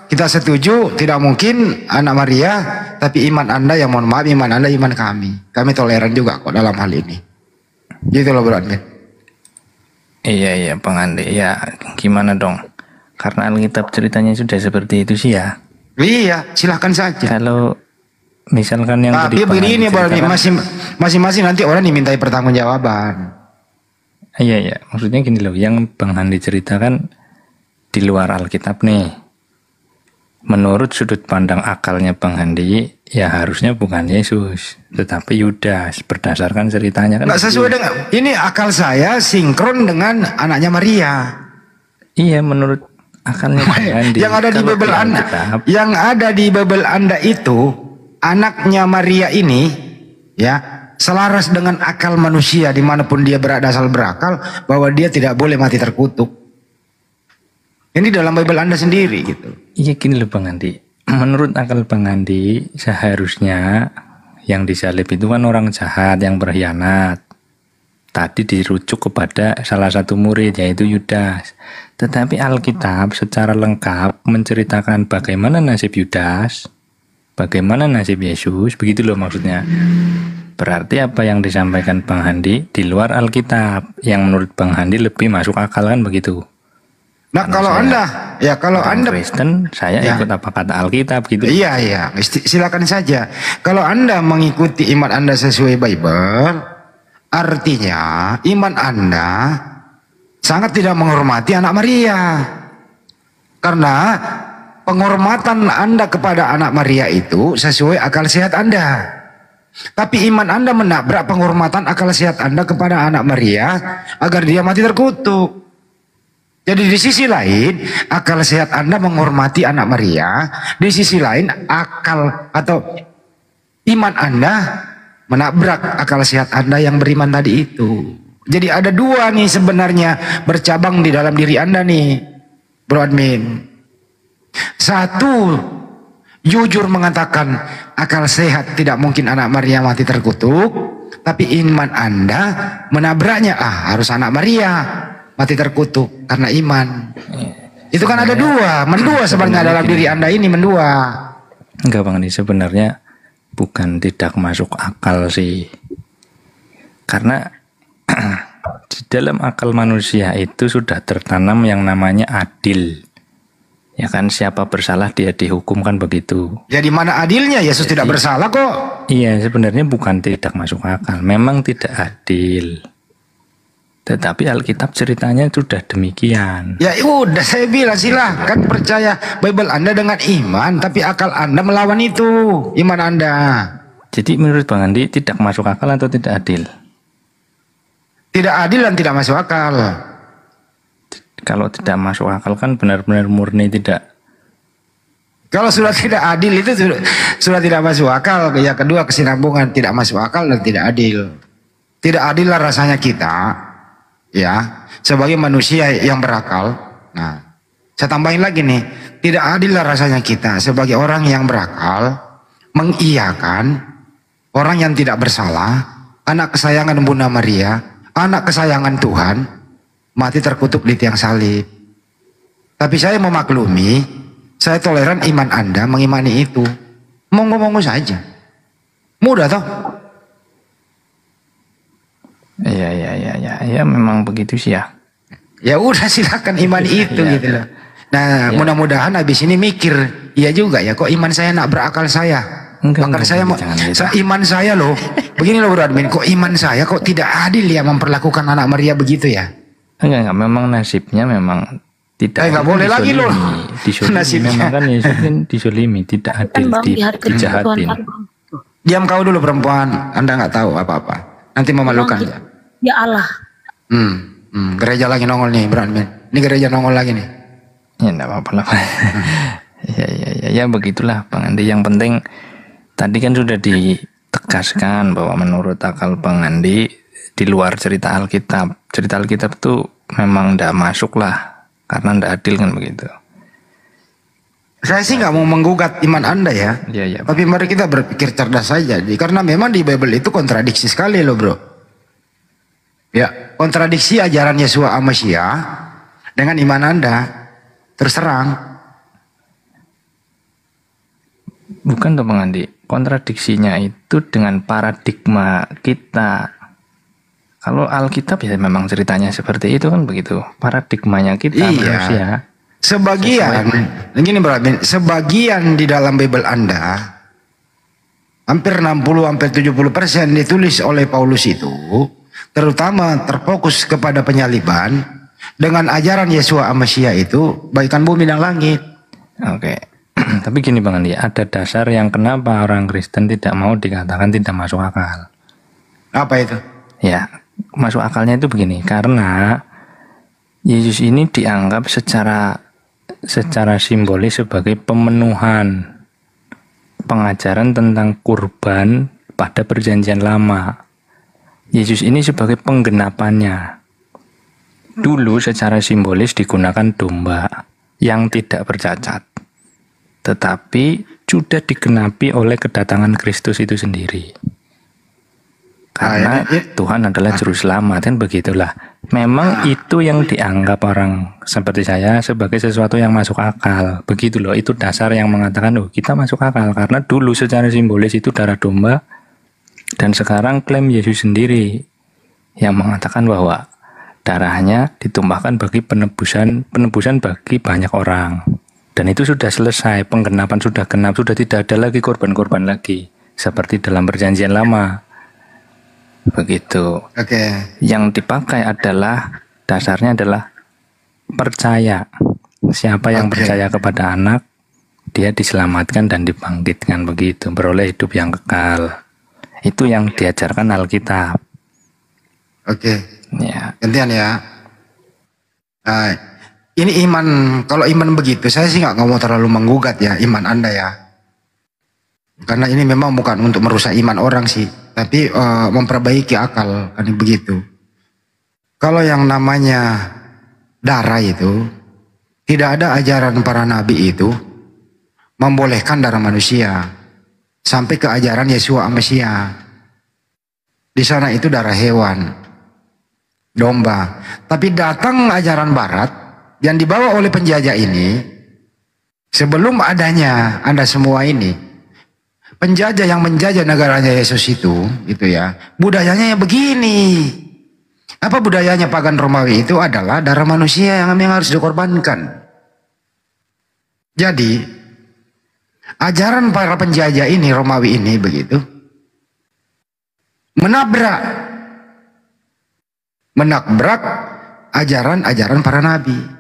kita setuju, tidak mungkin anak Maria, tapi iman Anda yang mohon maaf, iman Anda iman kami. Kami toleran juga kok dalam hal ini. Gitu loh Bro Admin. Iya Bang Andi. Ya gimana dong? Karena Alkitab ceritanya sudah seperti itu sih ya. Iya, silahkan saja. Kalau misalkan yang tapi begini Bro Admin, masing-masing nanti orang dimintai pertanggungjawaban. Iya, maksudnya gini loh, yang Bang Andi ceritakan di luar Alkitab nih. Menurut sudut pandang akalnya Bang Andi, ya harusnya bukan Yesus, tetapi Yudas, berdasarkan ceritanya kan. Nggak sesuai dengan, ini akal saya sinkron dengan anaknya Maria. Iya, menurut akalnya Bang Andi. Yang ada di Bible Anda itu, anaknya Maria ini, ya, selaras dengan akal manusia dimanapun dia berada asal berakal, bahwa dia tidak boleh mati terkutuk. Ini dalam Bible Anda sendiri gitu. Iya gini loh Bang Andi. Menurut akal Bang Andi, seharusnya yang disalib itu kan orang jahat yang berkhianat. Tadi dirujuk kepada salah satu murid yaitu Yudas. Tetapi Alkitab secara lengkap menceritakan bagaimana nasib Yudas, bagaimana nasib Yesus, begitu loh maksudnya. Berarti apa yang disampaikan Bang Andi di luar Alkitab, yang menurut Bang Andi lebih masuk akal kan begitu. Nah, kalau Anda Kristen, saya ikut apa kata Alkitab gitu. Iya, silakan saja. Kalau Anda mengikuti iman Anda sesuai Bible, artinya iman Anda sangat tidak menghormati anak Maria. Karena penghormatan Anda kepada anak Maria itu sesuai akal sehat Anda. Tapi iman Anda menabrak penghormatan akal sehat Anda kepada anak Maria agar dia mati terkutuk. Jadi di sisi lain akal sehat Anda menghormati anak Maria, di sisi lain akal atau iman Anda menabrak akal sehat Anda yang beriman tadi itu. Jadi ada dua nih sebenarnya bercabang di dalam diri Anda nih, Bro Admin. Satu, jujur mengatakan akal sehat tidak mungkin anak Maria mati terkutuk, tapi iman Anda menabraknya, harus anak Maria mati terkutuk karena iman. Itu kan ada mendua sebenarnya dalam diri Anda ini mendua. Enggak Bang, ini sebenarnya bukan tidak masuk akal sih. Karena di dalam akal manusia itu sudah tertanam yang namanya adil. Ya kan, siapa bersalah dia dihukum kan begitu. Ya di mana adilnya? Yesus tidak bersalah kok. Iya, sebenarnya bukan tidak masuk akal, memang tidak adil. Tetapi Alkitab ceritanya sudah demikian. Ya udah saya bilang silahkan percaya Bible Anda dengan iman, tapi akal Anda melawan itu iman Anda. Jadi menurut Bang Andi tidak masuk akal atau tidak adil? Tidak adil dan tidak masuk akal. Kalau tidak masuk akal kan benar-benar murni tidak. Kalau sudah tidak adil itu sudah tidak masuk akal. Ya kedua kesinambungan tidak masuk akal dan tidak adil. Tidak adil lah rasanya kita. Ya, sebagai manusia yang berakal. Nah, saya tambahin lagi nih, tidak adil lah rasanya kita sebagai orang yang berakal mengiyakan orang yang tidak bersalah, anak kesayangan Bunda Maria, anak kesayangan Tuhan, mati terkutuk di tiang salib. Tapi saya memaklumi, saya toleran iman Anda mengimani itu. Monggo-monggo saja. Mudah toh? Ya memang begitu sih ya. Ya udah silakan iman itu gitu loh. Nah mudah-mudahan habis ini mikir, iya juga ya kok iman saya nak berakal saya. Bahkan saya mau iman saya loh. Begini loh Bro Admin, kok iman saya kok tidak adil ya memperlakukan anak Maria begitu ya? Enggak, memang nasibnya memang tidak. Enggak boleh lagi loh. Nasibnya memang kan Yesus kan disolimi, tidak adil, dijahatin. Diam kau dulu perempuan, Anda nggak tahu apa-apa. Nanti memalukan ya. Ya Allah. Gereja lagi nongol nih Bro Admin. Ini gereja nongol lagi nih. Ya enggak apa-apa lah. Ya begitulah Bang Andi. Yang penting tadi kan sudah ditegaskan bahwa menurut akal Bang Andi di luar cerita Alkitab. Cerita Alkitab itu memang tidak masuk lah karena tidak adil kan begitu. Saya sih nggak mau menggugat iman Anda ya. Iya. Tapi mari kita berpikir cerdas saja. Karena memang di Bible itu kontradiksi sekali loh bro. Ya, kontradiksi ajaran Yesua Amasia dengan iman Anda. Terserang. Bukan tuh Bang Andi, kontradiksinya itu dengan paradigma kita. Kalau Alkitab ya memang ceritanya seperti itu kan begitu. Paradigmanya kita manusia. Sebagian, begini bro, sebagian di dalam Bible Anda, hampir 60-70% ditulis oleh Paulus itu, terutama terfokus kepada penyaliban, dengan ajaran Yesua Amasia itu, baikan bumi dan langit. Oke. Tapi gini Bang Andi, ada dasar yang kenapa orang Kristen tidak mau dikatakan tidak masuk akal. Apa itu? Ya, masuk akalnya itu begini, karena Yesus ini dianggap secara simbolis sebagai pemenuhan pengajaran tentang kurban pada perjanjian lama. Yesus ini sebagai penggenapannya. Dulu secara simbolis digunakan domba yang tidak bercacat. Tetapi sudah digenapi oleh kedatangan Kristus itu sendiri. Karena Tuhan adalah juru selamat, kan begitulah. Memang itu yang dianggap orang seperti saya sebagai sesuatu yang masuk akal. Begitu loh, itu dasar yang mengatakan, oh kita masuk akal. Karena dulu secara simbolis itu darah domba, dan sekarang klaim Yesus sendiri yang mengatakan bahwa darahnya ditumpahkan bagi penebusan bagi banyak orang. Dan itu sudah selesai, penggenapan sudah genap, sudah tidak ada lagi korban-korban lagi seperti dalam perjanjian lama. Begitu. Yang dipakai adalah dasarnya adalah percaya. Siapa yang percaya kepada anak, dia diselamatkan dan dibangkitkan, begitu, beroleh hidup yang kekal. Itu yang diajarkan Alkitab. Ya. Gantian ya. Ini iman, kalau iman begitu, saya sih nggak mau terlalu menggugat ya iman Anda ya. Karena ini memang bukan untuk merusak iman orang sih, tapi memperbaiki akal, kan begitu. Kalau yang namanya darah itu, tidak ada ajaran para nabi itu membolehkan darah manusia sampai ke ajaran Yesua Amasia. Di sana itu darah hewan, domba. Tapi datang ajaran barat yang dibawa oleh penjajah ini, sebelum adanya Anda semua ini, penjajah yang menjajah negaranya Yesus itu ya, budayanya yang begini. Apa budayanya pagan Romawi itu adalah darah manusia yang harus dikorbankan. Jadi ajaran para penjajah ini, Romawi ini begitu, menabrak ajaran-ajaran para nabi.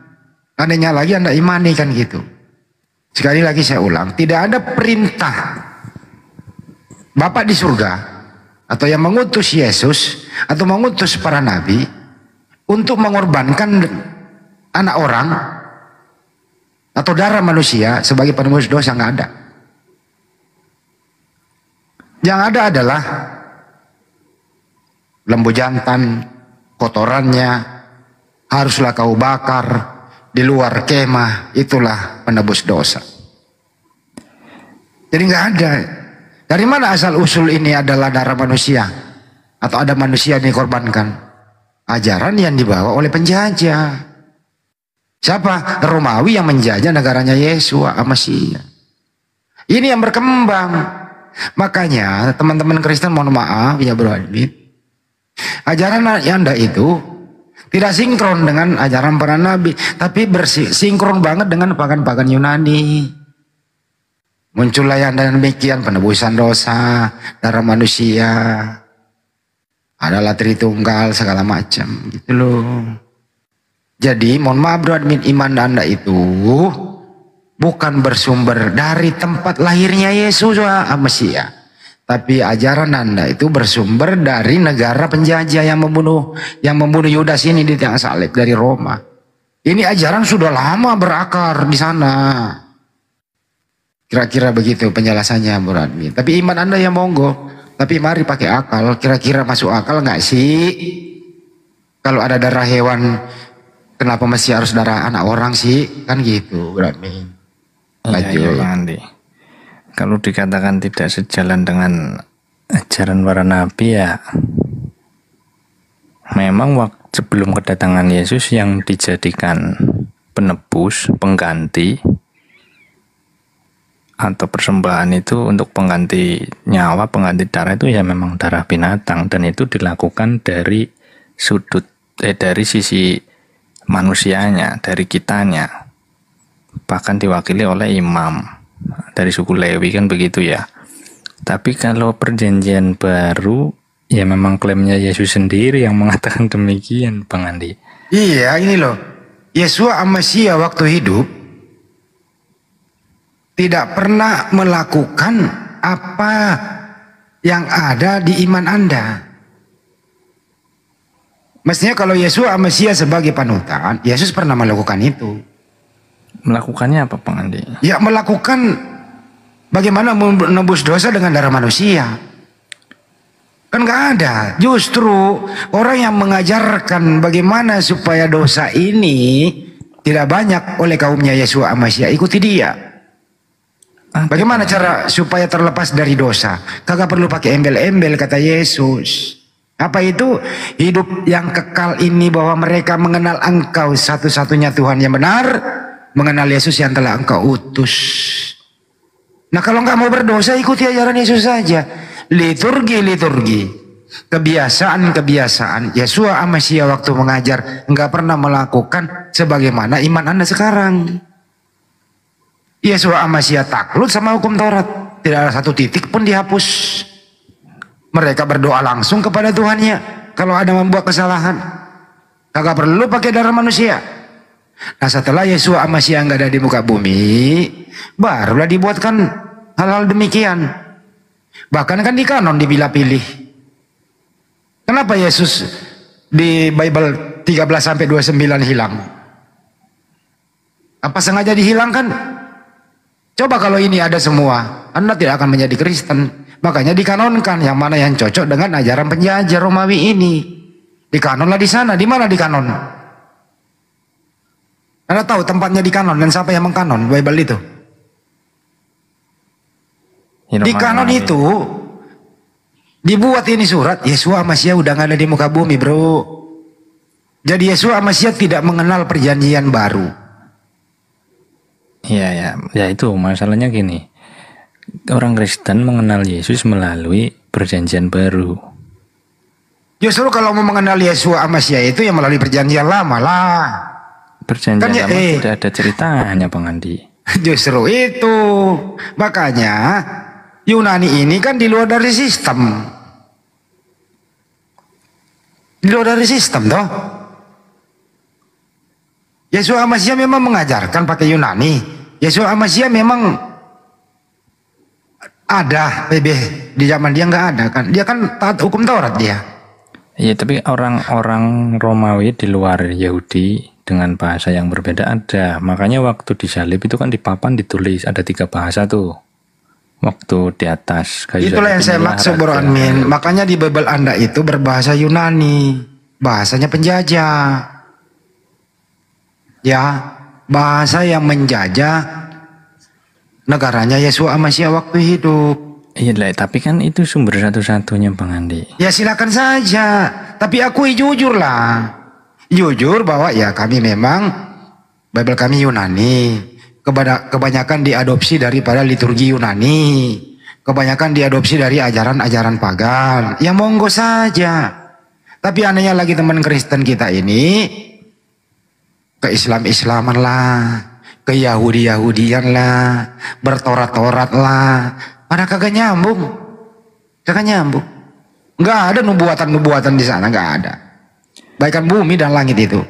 Anehnya lagi Anda imani kan gitu. Sekali lagi saya ulang, tidak ada perintah Bapa di surga atau yang mengutus Yesus atau mengutus para nabi untuk mengorbankan anak orang atau darah manusia sebagai penebus dosa, nggak ada. Yang ada adalah lembu jantan, kotorannya haruslah kau bakar di luar kemah, itulah penebus dosa. Jadi nggak ada. Dari mana asal usul ini adalah darah manusia atau ada manusia yang dikorbankan? Ajaran yang dibawa oleh penjajah. Siapa? Romawi yang menjajah negaranya Yesua Amasia. Ini yang berkembang. Makanya teman-teman Kristen mohon maaf ya bro Admin, ajaran Anda itu tidak sinkron dengan ajaran para nabi, tapi sinkron banget dengan pagan-pagan Yunani. Muncullah yang demikian, penebusan dosa, darah manusia, adalah Tritunggal, segala macam, gitu loh. Jadi mohon maaf bro admin, iman Anda itu bukan bersumber dari tempat lahirnya Yesus Amasia. Tapi ajaran Anda itu bersumber dari negara penjajah yang membunuh Yudas ini di tiang salib dari Roma. Ini ajaran sudah lama berakar di sana. Kira-kira begitu penjelasannya Bro Admin. Tapi iman Anda ya monggo. Tapi mari pakai akal. Kira-kira masuk akal nggak sih? Kalau ada darah hewan, kenapa masih harus darah anak orang sih? Kan gitu Bro Admin. Iya, Bang Andi. Kalau dikatakan tidak sejalan dengan ajaran para nabi ya, memang waktu sebelum kedatangan Yesus yang dijadikan penebus, pengganti atau persembahan itu untuk pengganti nyawa, pengganti darah itu ya memang darah binatang, dan itu dilakukan dari dari sisi manusianya, dari kitanya, bahkan diwakili oleh imam dari suku Lewi kan begitu ya. Tapi kalau perjanjian baru ya memang klaimnya Yesus sendiri yang mengatakan demikian Bang Andi. Iya ini loh, Yesua Amasiya waktu hidup tidak pernah melakukan apa yang ada di iman Anda. Mestinya kalau Yesua Amasiya sebagai panutan, Yesus pernah melakukan itu. Melakukannya apa Bang Andi? Ya melakukan bagaimana menebus dosa dengan darah manusia. Kan gak ada. Justru orang yang mengajarkan bagaimana supaya dosa ini tidak banyak oleh kaumnya Yesua Amasiya, ikuti dia. Bagaimana cara supaya terlepas dari dosa? Kagak perlu pakai embel-embel kata Yesus. Apa itu? Hidup yang kekal ini bahwa mereka mengenal Engkau satu-satunya Tuhan yang benar, mengenal Yesus yang telah Engkau utus. Nah kalau nggak mau berdosa ikuti ajaran Yesus saja. Liturgi, kebiasaan Yesua Amasiya waktu mengajar nggak pernah melakukan sebagaimana iman Anda sekarang. Yesua Amasiya takluk sama hukum Taurat, tidak ada satu titik pun dihapus. Mereka berdoa langsung kepada Tuhannya kalau ada membuat kesalahan, kagak perlu pakai darah manusia. Nah setelah Yesua Amasiya nggak ada di muka bumi, barulah dibuatkan hal-hal demikian. Bahkan kan di kanon dipilah-pilih. Kenapa Yesus di Bible 13-29 hilang? Apa sengaja dihilangkan? Coba kalau ini ada semua, Anda tidak akan menjadi Kristen. Makanya dikanonkan yang mana yang cocok dengan ajaran penjajah Romawi ini. Dikanonlah di sana. Di mana dikanon? Anda tahu tempatnya dikanon dan siapa yang mengkanon Bible itu? Di kanon itu dibuat ini surat Yesua Amasiya udah nggak ada di muka bumi bro. Jadi Yesua Amasiya tidak mengenal perjanjian baru. Ya itu masalahnya gini. Orang Kristen mengenal Yesus melalui perjanjian baru. Justru kalau mau mengenal Yesua Amasiya itu yang melalui perjanjian lama lah. Perjanjian lama tidak ada ceritanya Bang Andi. Justru itu. Makanya Yunani ini kan di luar dari sistem. Di luar dari sistem toh. Yesua Amasiya memang mengajarkan pakai Yunani. Yesua Amasiya memang ada PB di zaman dia nggak ada kan. Dia kan taat hukum Taurat dia. Iya tapi orang-orang Romawi di luar Yahudi dengan bahasa yang berbeda ada. Makanya waktu disalib itu kan di papan ditulis ada 3 bahasa tuh. Waktu di atas kayu. Itulah yang saya maksud Bro Admin. Makanya di Bible Anda itu berbahasa Yunani, bahasanya penjajah. Ya, bahasa yang menjajah negaranya Yesua Amasiya waktu hidup. Iya lah, tapi kan itu sumber satu-satunya Bang Andi. Ya silakan saja, tapi akui jujur lah. Jujur bahwa ya kami memang Bible kami Yunani. Kebanyakan diadopsi daripada liturgi Yunani. Kebanyakan diadopsi dari ajaran-ajaran pagan. Ya monggo saja. Tapi anehnya lagi teman Kristen kita ini ke Islam-Islaman lah, ke Yahudi-Yahudian lah, bertorat-torat lah. Pada kagak nyambung. Kagak nyambung. Nggak ada nubuatan-nubuatan di sana, nggak ada. Bagaikan bumi dan langit itu.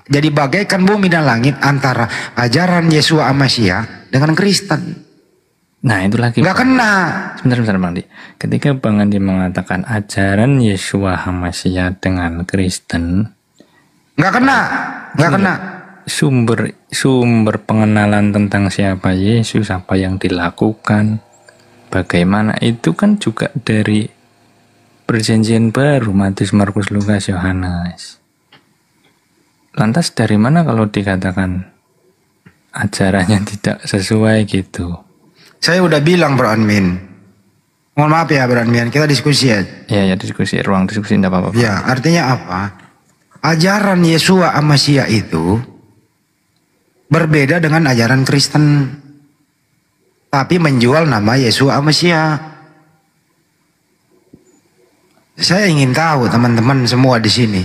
Jadi bagaikan bumi dan langit antara ajaran Yesua Amasiya dengan Kristen. Nah itu lagi. Nggak kena. Sebentar Bang Andi. Ketika Bang Andi mengatakan ajaran Yesua Amasiya dengan Kristen, nggak kena. Nggak kena. sumber pengenalan tentang siapa Yesus, apa yang dilakukan, bagaimana, itu kan juga dari Perjanjian Baru, Matius, Markus, Lukas, Yohanes. Lantas dari mana kalau dikatakan ajarannya tidak sesuai gitu? Saya udah bilang Bro Admin. Mohon maaf ya Bro Admin, kita diskusi ya. Ya diskusi, ruang diskusi enggak apa-apa. Ya, artinya apa? Ajaran Yesua Amasya itu berbeda dengan ajaran Kristen, tapi menjual nama Yesua Amasya. Saya ingin tahu teman-teman semua di sini,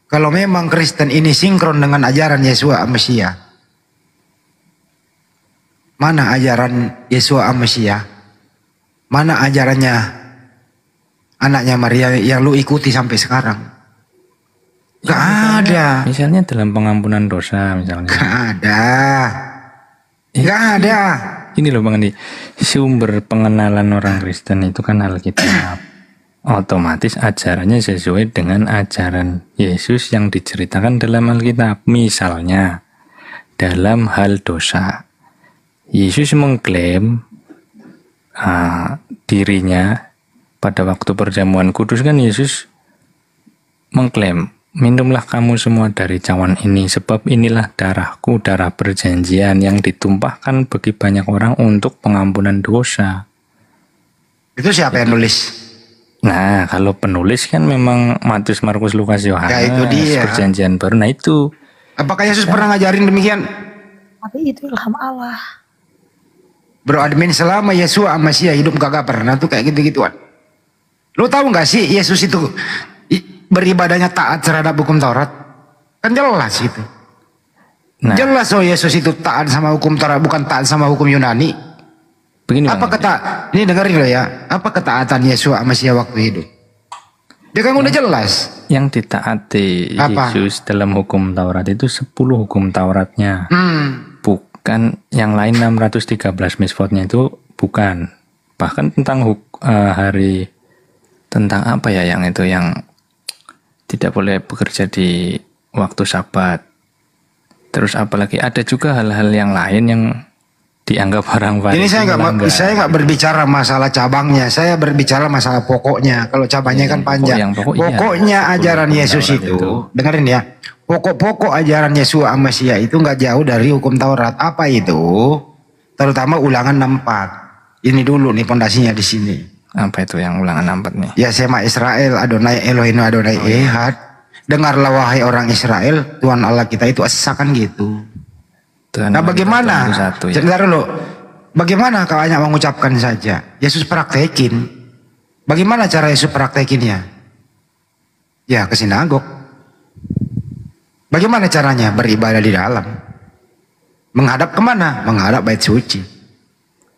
kalau memang Kristen ini sinkron dengan ajaran Yesua Amasya, mana ajaran Yesua Amasya? Mana ajarannya anaknya Maria yang lu ikuti sampai sekarang? Gak ada. Misalnya dalam pengampunan dosa misalnya. Gak ada. Gak ada. Ini loh Bang Andi, sumber pengenalan orang Kristen itu kan Alkitab. Otomatis ajarannya sesuai dengan ajaran Yesus yang diceritakan dalam Alkitab. Misalnya dalam hal dosa, Yesus mengklaim dirinya pada waktu perjamuan kudus, kan Yesus mengklaim, minumlah kamu semua dari cawan ini, sebab inilah darahku, darah perjanjian yang ditumpahkan bagi banyak orang untuk pengampunan dosa. Itu siapa yang nulis? Nah, kalau penulis kan memang Matius, Markus, Lukas, Yohanes, ya, itu dia. Perjanjian Baru. Nah itu. Apakah Yesus pernah ngajarin demikian? Tapi itu ilham Allah. Bro Admin, selama Yesua Amasya hidup gak pernah tuh kayak gitu-gituan. Lo tahu gak sih Yesus itu beribadahnya taat terhadap hukum Taurat? Kan jelas itu. Nah, jelas Yesus itu taat sama hukum Taurat, bukan taat sama hukum Yunani. Begini apa kata, ini dengerin lo ya, apa ketaatan Yesua Amasya waktu hidup? Dia kan udah jelas. Yang ditaati Yesus dalam hukum Taurat itu 10 hukum Tauratnya. Bukan yang lain 613 misvotnya itu bukan. Bahkan tentang hari, tentang apa ya yang itu, yang tidak boleh bekerja di waktu Sabat. Terus apalagi ada juga hal-hal yang lain yang dianggap orang Farisi. Ini saya nggak berbicara masalah cabangnya, saya berbicara masalah pokoknya. Kalau cabangnya kan panjang. Pokoknya ajaran Yesus itu, dengerin ya. Pokok-pokok ajaran Yesua Amasya itu nggak jauh dari hukum Taurat. Apa itu? Terutama Ulangan 64. Ini dulu nih pondasinya di sini. Apa itu yang Ulangan 64 nih? Ya, Sema Israel, Adonai Elohinu Adonai Ehad. Dengarlah wahai orang Israel, Tuhan Allah kita itu esa, kan gitu. Tuhan, nah bagaimana? Sebentar dulu. Bagaimana kau hanya mengucapkan saja? Yesus praktekin. Bagaimana cara Yesus praktekinnya? Ya ke sinagog. Bagaimana caranya? Beribadah di dalam. Menghadap kemana? Menghadap bait suci.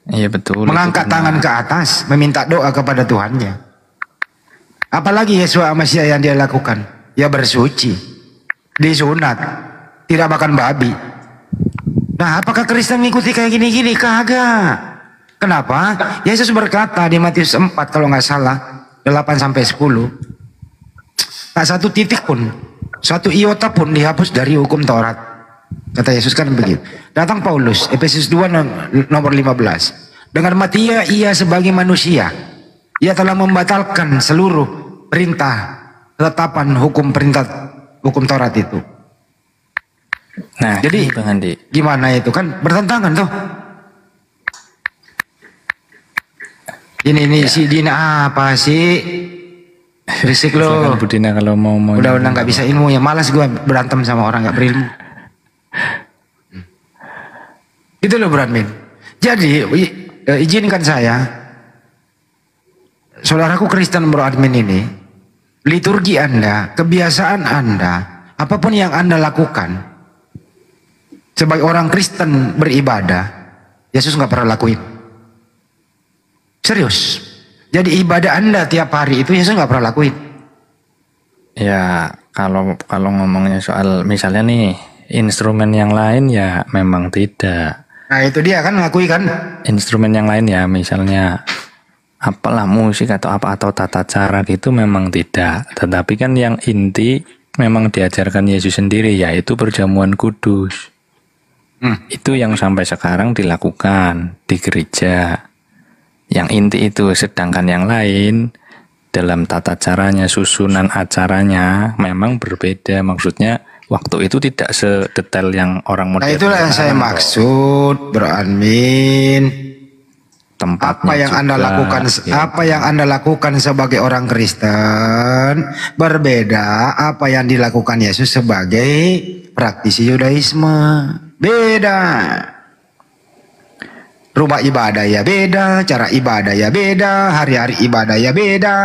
Iya betul. Mengangkat tangan ke atas, meminta doa kepada Tuhannya. Apalagi Yesua Amasya yang dia lakukan? Ya bersuci, disunat, tidak makan babi. Nah, apakah Kristen mengikuti kayak gini-gini? Kagak. Kenapa? Yesus berkata di Matius 4 kalau nggak salah 8-10, tak satu titik pun, satu iota pun dihapus dari hukum Taurat. Kata Yesus kan begitu. Datang Paulus, Efesus 2 nomor 15. Dengan matinya ia sebagai manusia, ia telah membatalkan seluruh perintah, ketetapan hukum Taurat itu. Nah, jadi gimana itu kan bertentangan tuh. Ini ya. Si Dina apa sih? Berisik lo. Bu Dina kalau mau udah nggak bisa ilmu ya, malas gue berantem sama orang nggak berilmu. Itu loh Bradmin. Jadi izinkan saya, saudaraku Kristen Bro Admin ini, liturgi Anda, kebiasaan Anda, apapun yang Anda lakukan sebagai orang Kristen beribadah, Yesus nggak pernah lakuin. Serius. Jadi ibadah Anda tiap hari itu Yesus nggak pernah lakuin. Ya kalau ngomongnya soal misalnya nih instrumen yang lain ya memang tidak. Nah itu dia kan ngakui kan. Instrumen yang lain ya misalnya apalah musik atau apa atau tata cara gitu memang tidak. Tetapi kan yang inti memang diajarkan Yesus sendiri, yaitu perjamuan kudus. Itu yang sampai sekarang dilakukan di gereja. Yang inti itu, sedangkan yang lain dalam tata caranya, susunan acaranya memang berbeda. Maksudnya waktu itu tidak sedetail yang orang modern. Nah itulah yang saya maksud, Bro Admin. Apa yang Anda lakukan, apa yang Anda lakukan sebagai orang Kristen berbeda apa yang dilakukan Yesus sebagai praktisi Yudaisme. Beda. Rumah ibadah ya beda, cara ibadah ya beda, hari-hari ibadah ya beda.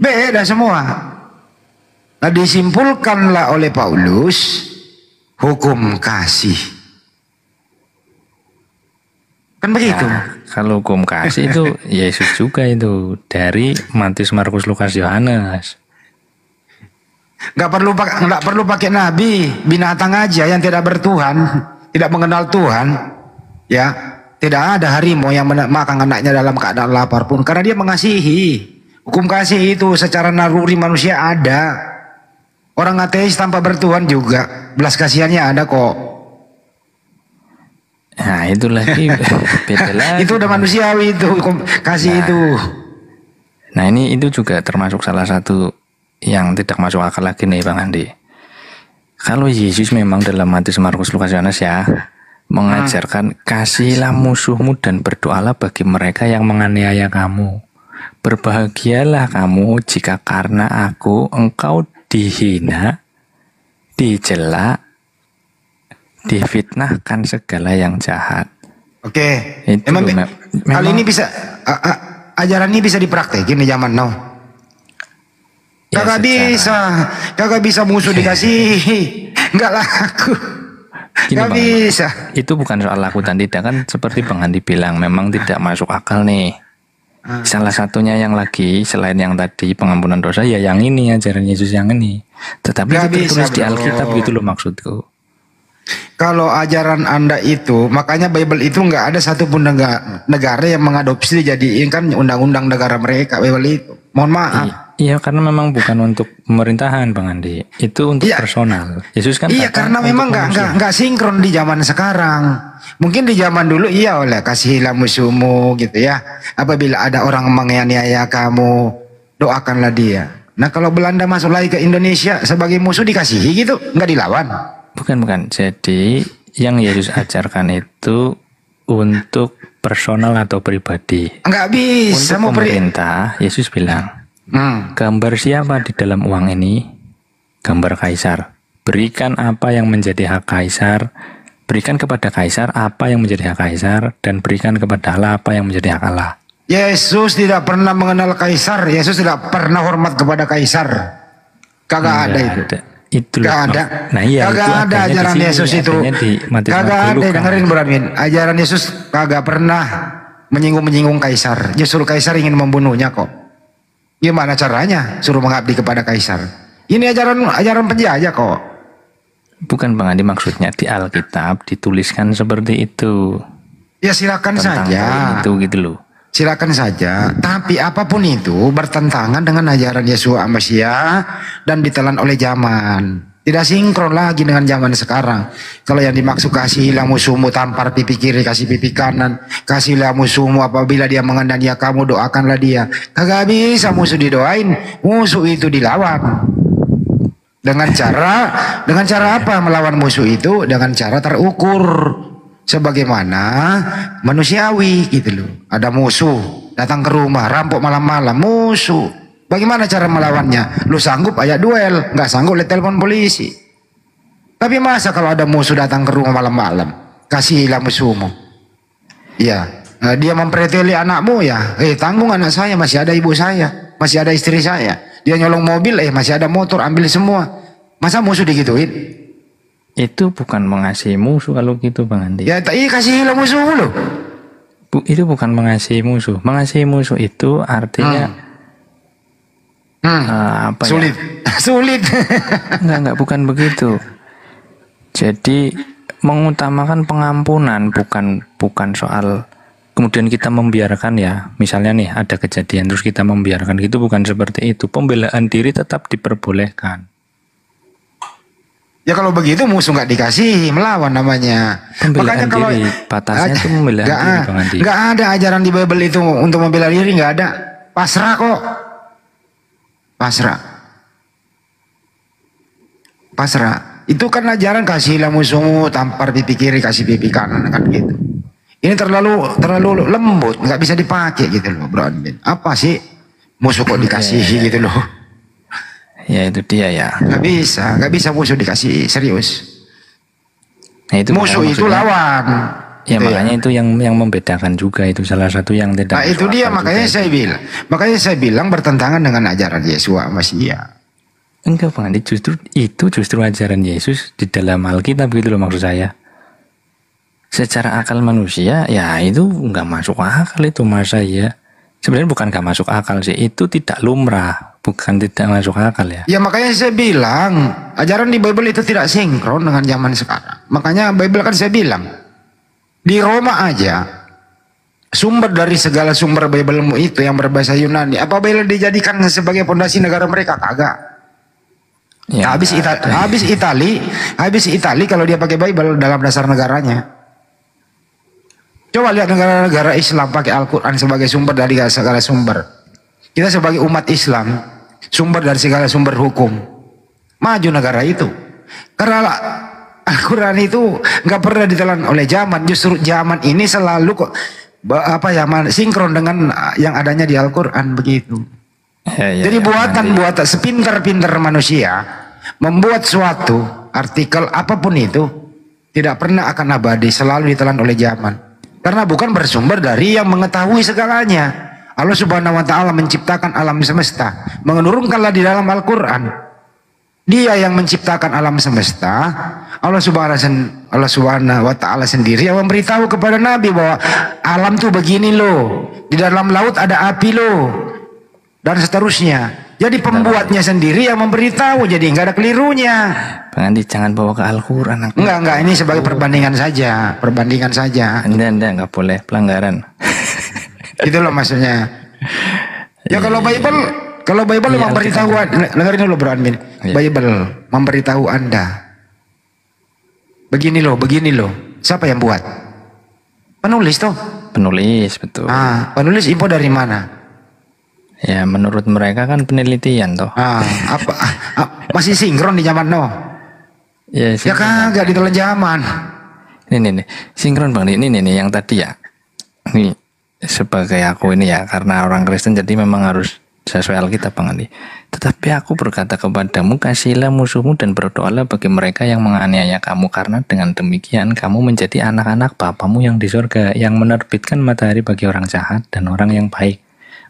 Beda semua. Nah, disimpulkanlah oleh Paulus hukum kasih. Kan begitu. Ya, kalau hukum kasih itu Yesus juga itu dari Matius, Markus, Lukas, Yohanes. Nggak perlu pakai nabi, binatang aja yang tidak bertuhan, tidak mengenal Tuhan, ya tidak ada harimau yang makan anaknya dalam keadaan lapar pun, karena dia mengasihi. Hukum kasih itu secara naluri manusia ada. Orang ateis tanpa bertuhan juga belas kasihannya ada kok. Nah itu lagi beda lagi. Itu udah manusiawi itu hukum kasih itu. Nah ini itu juga termasuk salah satu yang tidak masuk akal lagi nih Bang Andi. Kalau Yesus memang dalam Matius, Markus, Lukas, Yohanes ya mengajarkan kasihilah musuhmu dan berdoalah bagi mereka yang menganiaya kamu. Berbahagialah kamu jika karena aku engkau dihina, dicela, difitnahkan segala yang jahat. Oke. Itu hal ini bisa ajaran ini bisa dipraktekin di zaman now. Kagak bisa musuh dikasihi, nggak laku. Nggak bisa. Itu bukan soal laku dan tidak, kan seperti Bang Andi bilang memang tidak masuk akal nih. Salah satunya yang lagi selain yang tadi pengampunan dosa ya yang ini ajaran Yesus yang ini. Tetapi itu tertulis di Alkitab gitu loh maksudku. Kalau ajaran Anda itu, makanya Bible itu nggak ada satupun negara yang mengadopsi dijadiin kan undang-undang negara mereka Bible itu. Mohon maaf. Iya karena memang bukan untuk pemerintahan Bang Andi, itu untuk personal. Yesus kan karena memang nggak sinkron di zaman sekarang. Mungkin di zaman dulu iya oleh kasihilah musuhmu gitu ya. Apabila ada orang menganiaya kamu, doakanlah dia. Nah kalau Belanda masuk lagi ke Indonesia sebagai musuh dikasihi gitu, nggak dilawan. Bukan. Jadi yang Yesus ajarkan itu untuk personal atau pribadi. Nggak bisa. Untuk pemerintah, Yesus bilang, gambar siapa di dalam uang ini? Gambar Kaisar. Berikan apa yang menjadi hak Kaisar, berikan kepada Kaisar apa yang menjadi hak Kaisar, dan berikan kepada Allah apa yang menjadi hak Allah. Yesus tidak pernah mengenal Kaisar. Yesus tidak pernah hormat kepada Kaisar. Kagak ada itu. Gak ada. Nah iya, kagak ada ajaran Yesus itu. Kagak ada. Dengerin Bro Admin. Ajaran Yesus kagak pernah menyinggung Kaisar. Justru Kaisar ingin membunuhnya kok. Gimana caranya suruh mengabdi kepada Kaisar? Ini ajaran penjajah kok. Bukan Bang Andi, maksudnya di Alkitab dituliskan seperti itu. Ya silakan saja. Itu gitu loh. Silakan saja. Tapi apapun itu bertentangan dengan ajaran Yesus Mesias dan ditelan oleh zaman. Tidak sinkron lagi dengan zaman sekarang. Kalau yang dimaksud kasihilah musuhmu, tampar pipi kiri, kasih pipi kanan. Kasihilah musuhmu apabila dia menganiaya kamu, doakanlah dia. Kagak bisa musuh didoain, musuh itu dilawan. Dengan cara apa melawan musuh itu? Dengan cara terukur. Sebagaimana manusiawi gitu loh. Ada musuh datang ke rumah, rampok malam-malam, musuh. Bagaimana cara melawannya? Lu sanggup aja duel, nggak sanggup le telepon polisi. Tapi masa kalau ada musuh datang ke rumah malam-malam, kasihilah musuhmu. Iya, dia mempreteli anakmu ya. Tanggung anak saya, masih ada ibu saya, masih ada istri saya. Dia nyolong mobil, masih ada motor, ambil semua. Masa musuh digituin? Itu bukan mengasihi musuh kalau gitu Bang Andi. Ya kasihilah musuh lu. Itu bukan mengasihi musuh. Mengasihi musuh itu artinya apa sulit. Ya? Sulit. Enggak, bukan begitu. Jadi mengutamakan pengampunan, bukan soal kemudian kita membiarkan ya. Misalnya nih ada kejadian terus kita membiarkan, gitu bukan seperti itu. Pembelaan diri tetap diperbolehkan. Ya kalau begitu musuh nggak dikasih, melawan namanya. Makanya Pembelaan kalau diri, batasnya itu pembelaan nggak diri Bang Andi. nggak ada ajaran di Bible itu untuk membela diri, nggak ada. Pasrah kok, pasrah, pasrah. Itu kan ajaran kasihlah musuhmu, tampar pipi kiri kasih pipi kanan kan gitu. Ini terlalu lembut, nggak bisa dipakai gitu loh, Bro Admin. Apa sih musuh kok dikasihi gitu loh? Ya itu dia ya. Nggak bisa musuh dikasih, serius. Nah, itu Musuh itu maksudnya- lawan. Ya Gitu makanya itu yang membedakan juga, itu salah satu yang tidak. Nah itu masuk dia, akal juga. makanya saya bilang bertentangan dengan ajaran Yesus Masih Enggak Bang Andi, justru ajaran Yesus di dalam Alkitab gitu loh maksud saya. Secara akal manusia ya itu nggak masuk akal itu, masa ya. Sebenarnya bukan nggak masuk akal sih, itu tidak lumrah, bukan tidak masuk akal ya. Ya makanya saya bilang ajaran di Bible itu tidak sinkron dengan zaman sekarang. Makanya Bible kan saya bilang di Roma aja sumber dari segala sumber Biblemu itu yang berbahasa Yunani, apa Bible dijadikan sebagai fondasi negara mereka? Kagak. Ya, habis Itali kalau dia pakai Bible dalam dasar negaranya. Coba lihat negara-negara Islam pakai Al-Quran sebagai sumber dari segala sumber. Kita sebagai umat Islam sumber dari segala sumber hukum. Maju negara itu. Karena Al-Quran itu nggak pernah ditelan oleh zaman. Justru zaman ini selalu kok sinkron dengan yang adanya di Al-Quran begitu. Jadi buatan sepintar-pintar manusia membuat suatu artikel apapun itu tidak pernah akan abadi, selalu ditelan oleh zaman. Karena bukan bersumber dari yang mengetahui segalanya. Allah Subhanahu wa taala menciptakan alam semesta, menurunkanlah di dalam Al-Qur'an. Dia yang menciptakan alam semesta. Allah Subhanahu wa taala sendiri yang memberitahu kepada Nabi bahwa alam tuh begini loh. Di dalam laut ada api loh. Dan seterusnya. Jadi pembuatnya sendiri yang memberitahu, jadi nggak ada kelirunya. Bang Andi jangan bawa ke Al-Quran. Enggak, ini sebagai perbandingan saja. Enggak boleh, pelanggaran. Itu loh maksudnya. Ya kalau Bible memberitahu, dengerin dulu Bro Admin. Bible memberitahu Anda. Begini loh. Siapa yang buat? Penulis toh? Penulis, betul. Penulis info dari mana? Ya menurut mereka kan penelitian toh. Masih sinkron di zaman no? Ya kagak di dalam zaman. Ini sinkron Bang. Ini yang tadi ya. Ini sebagai aku ini ya, karena orang Kristen jadi memang harus sesuai Alkitab Bang Andi. Tetapi aku berkata kepadamu, kasihilah musuhmu dan berdoalah bagi mereka yang menganiaya kamu, karena dengan demikian kamu menjadi anak-anak Bapamu yang di surga, yang menerbitkan matahari bagi orang jahat dan orang yang baik,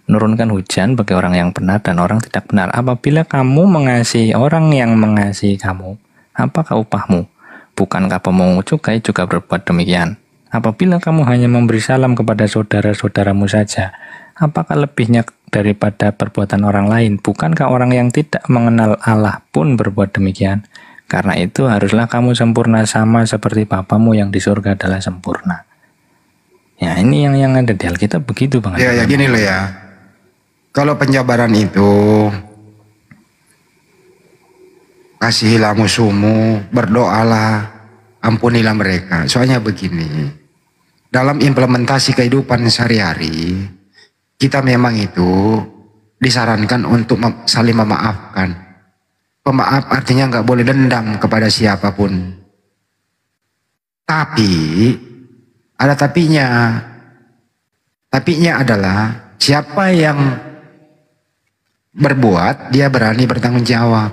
menurunkan hujan bagi orang yang benar dan orang tidak benar. Apabila kamu mengasihi orang yang mengasihi kamu, apakah upahmu? Bukankah pemungut cukai juga berbuat demikian? Apabila kamu hanya memberi salam kepada saudara-saudaramu saja, apakah lebihnya daripada perbuatan orang lain? Bukankah orang yang tidak mengenal Allah pun berbuat demikian? Karena itu haruslah kamu sempurna sama seperti Bapamu yang di surga adalah sempurna. Ya ini yang ada di Alkitab begitu Bang. Ya gini loh ya. Kalau penjabaran itu kasihilah musuhmu, berdoalah, ampunilah mereka. Soalnya begini, dalam implementasi kehidupan sehari-hari, kita memang itu disarankan untuk saling memaafkan. Pemaaf artinya nggak boleh dendam kepada siapapun. Tapi ada tapinya. Tapinya adalah siapa yang berbuat, dia berani bertanggung jawab.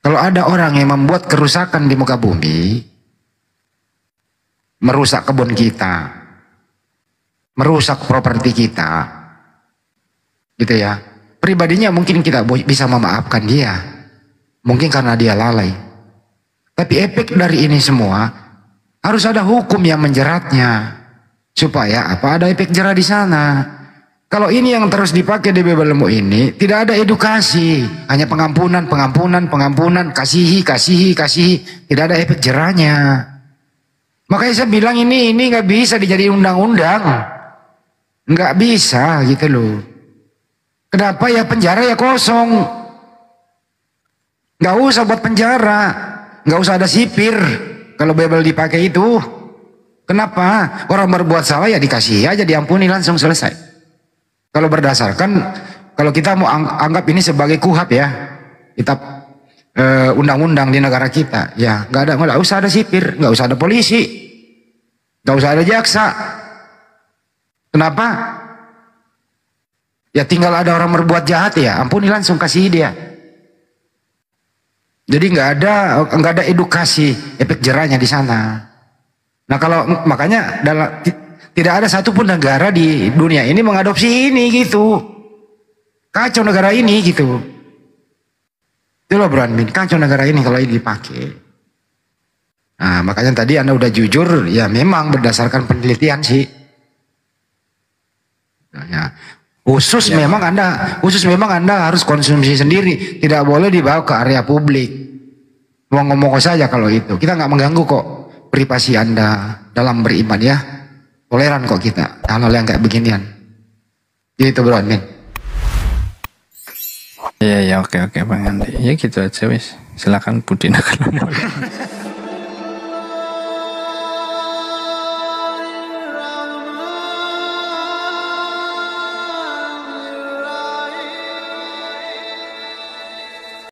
Kalau ada orang yang membuat kerusakan di muka bumi, merusak kebun kita, merusak properti kita, gitu ya, pribadinya mungkin kita bisa memaafkan dia, mungkin karena dia lalai. Tapi efek dari ini semua harus ada hukum yang menjeratnya, supaya ada efek jerah di sana. Kalau ini yang terus dipakai di Biblemu ini, tidak ada edukasi, hanya pengampunan, kasihi, tidak ada efek jerahnya. Makanya saya bilang ini nggak bisa dijadiin undang-undang, nggak bisa gitu loh. Kenapa? Ya penjara ya kosong. Nggak usah buat penjara, nggak usah ada sipir kalau Bible dipakai itu. Kenapa? Orang berbuat salah ya dikasih aja, diampuni, langsung selesai. Kalau berdasarkan, kalau kita mau anggap ini sebagai kuhab ya, kitab undang-undang di negara kita, ya nggak usah ada sipir, nggak usah ada polisi, nggak usah ada jaksa. Kenapa? Ya tinggal ada orang berbuat jahat ya, ampuni langsung, kasih dia. Jadi nggak ada edukasi efek jerahnya di sana. Nah kalau makanya tidak ada satupun negara di dunia ini mengadopsi ini gitu. Kacau negara ini gitu. Itu loh Bro Admin, kacau negara ini kalau ini dipakai. Nah makanya tadi Anda udah jujur, ya memang berdasarkan penelitian sih. Ya, khusus memang Anda harus konsumsi sendiri, tidak boleh dibawa ke area publik. Ngomong-ngomong saja kalau itu, kita nggak mengganggu kok privasi Anda dalam beriman ya. Toleran kok kita hal-hal yang kayak beginian. Gitu Bro Admin. Ya oke Bang Andi. Ya gitu aja wis. Silakan Budi.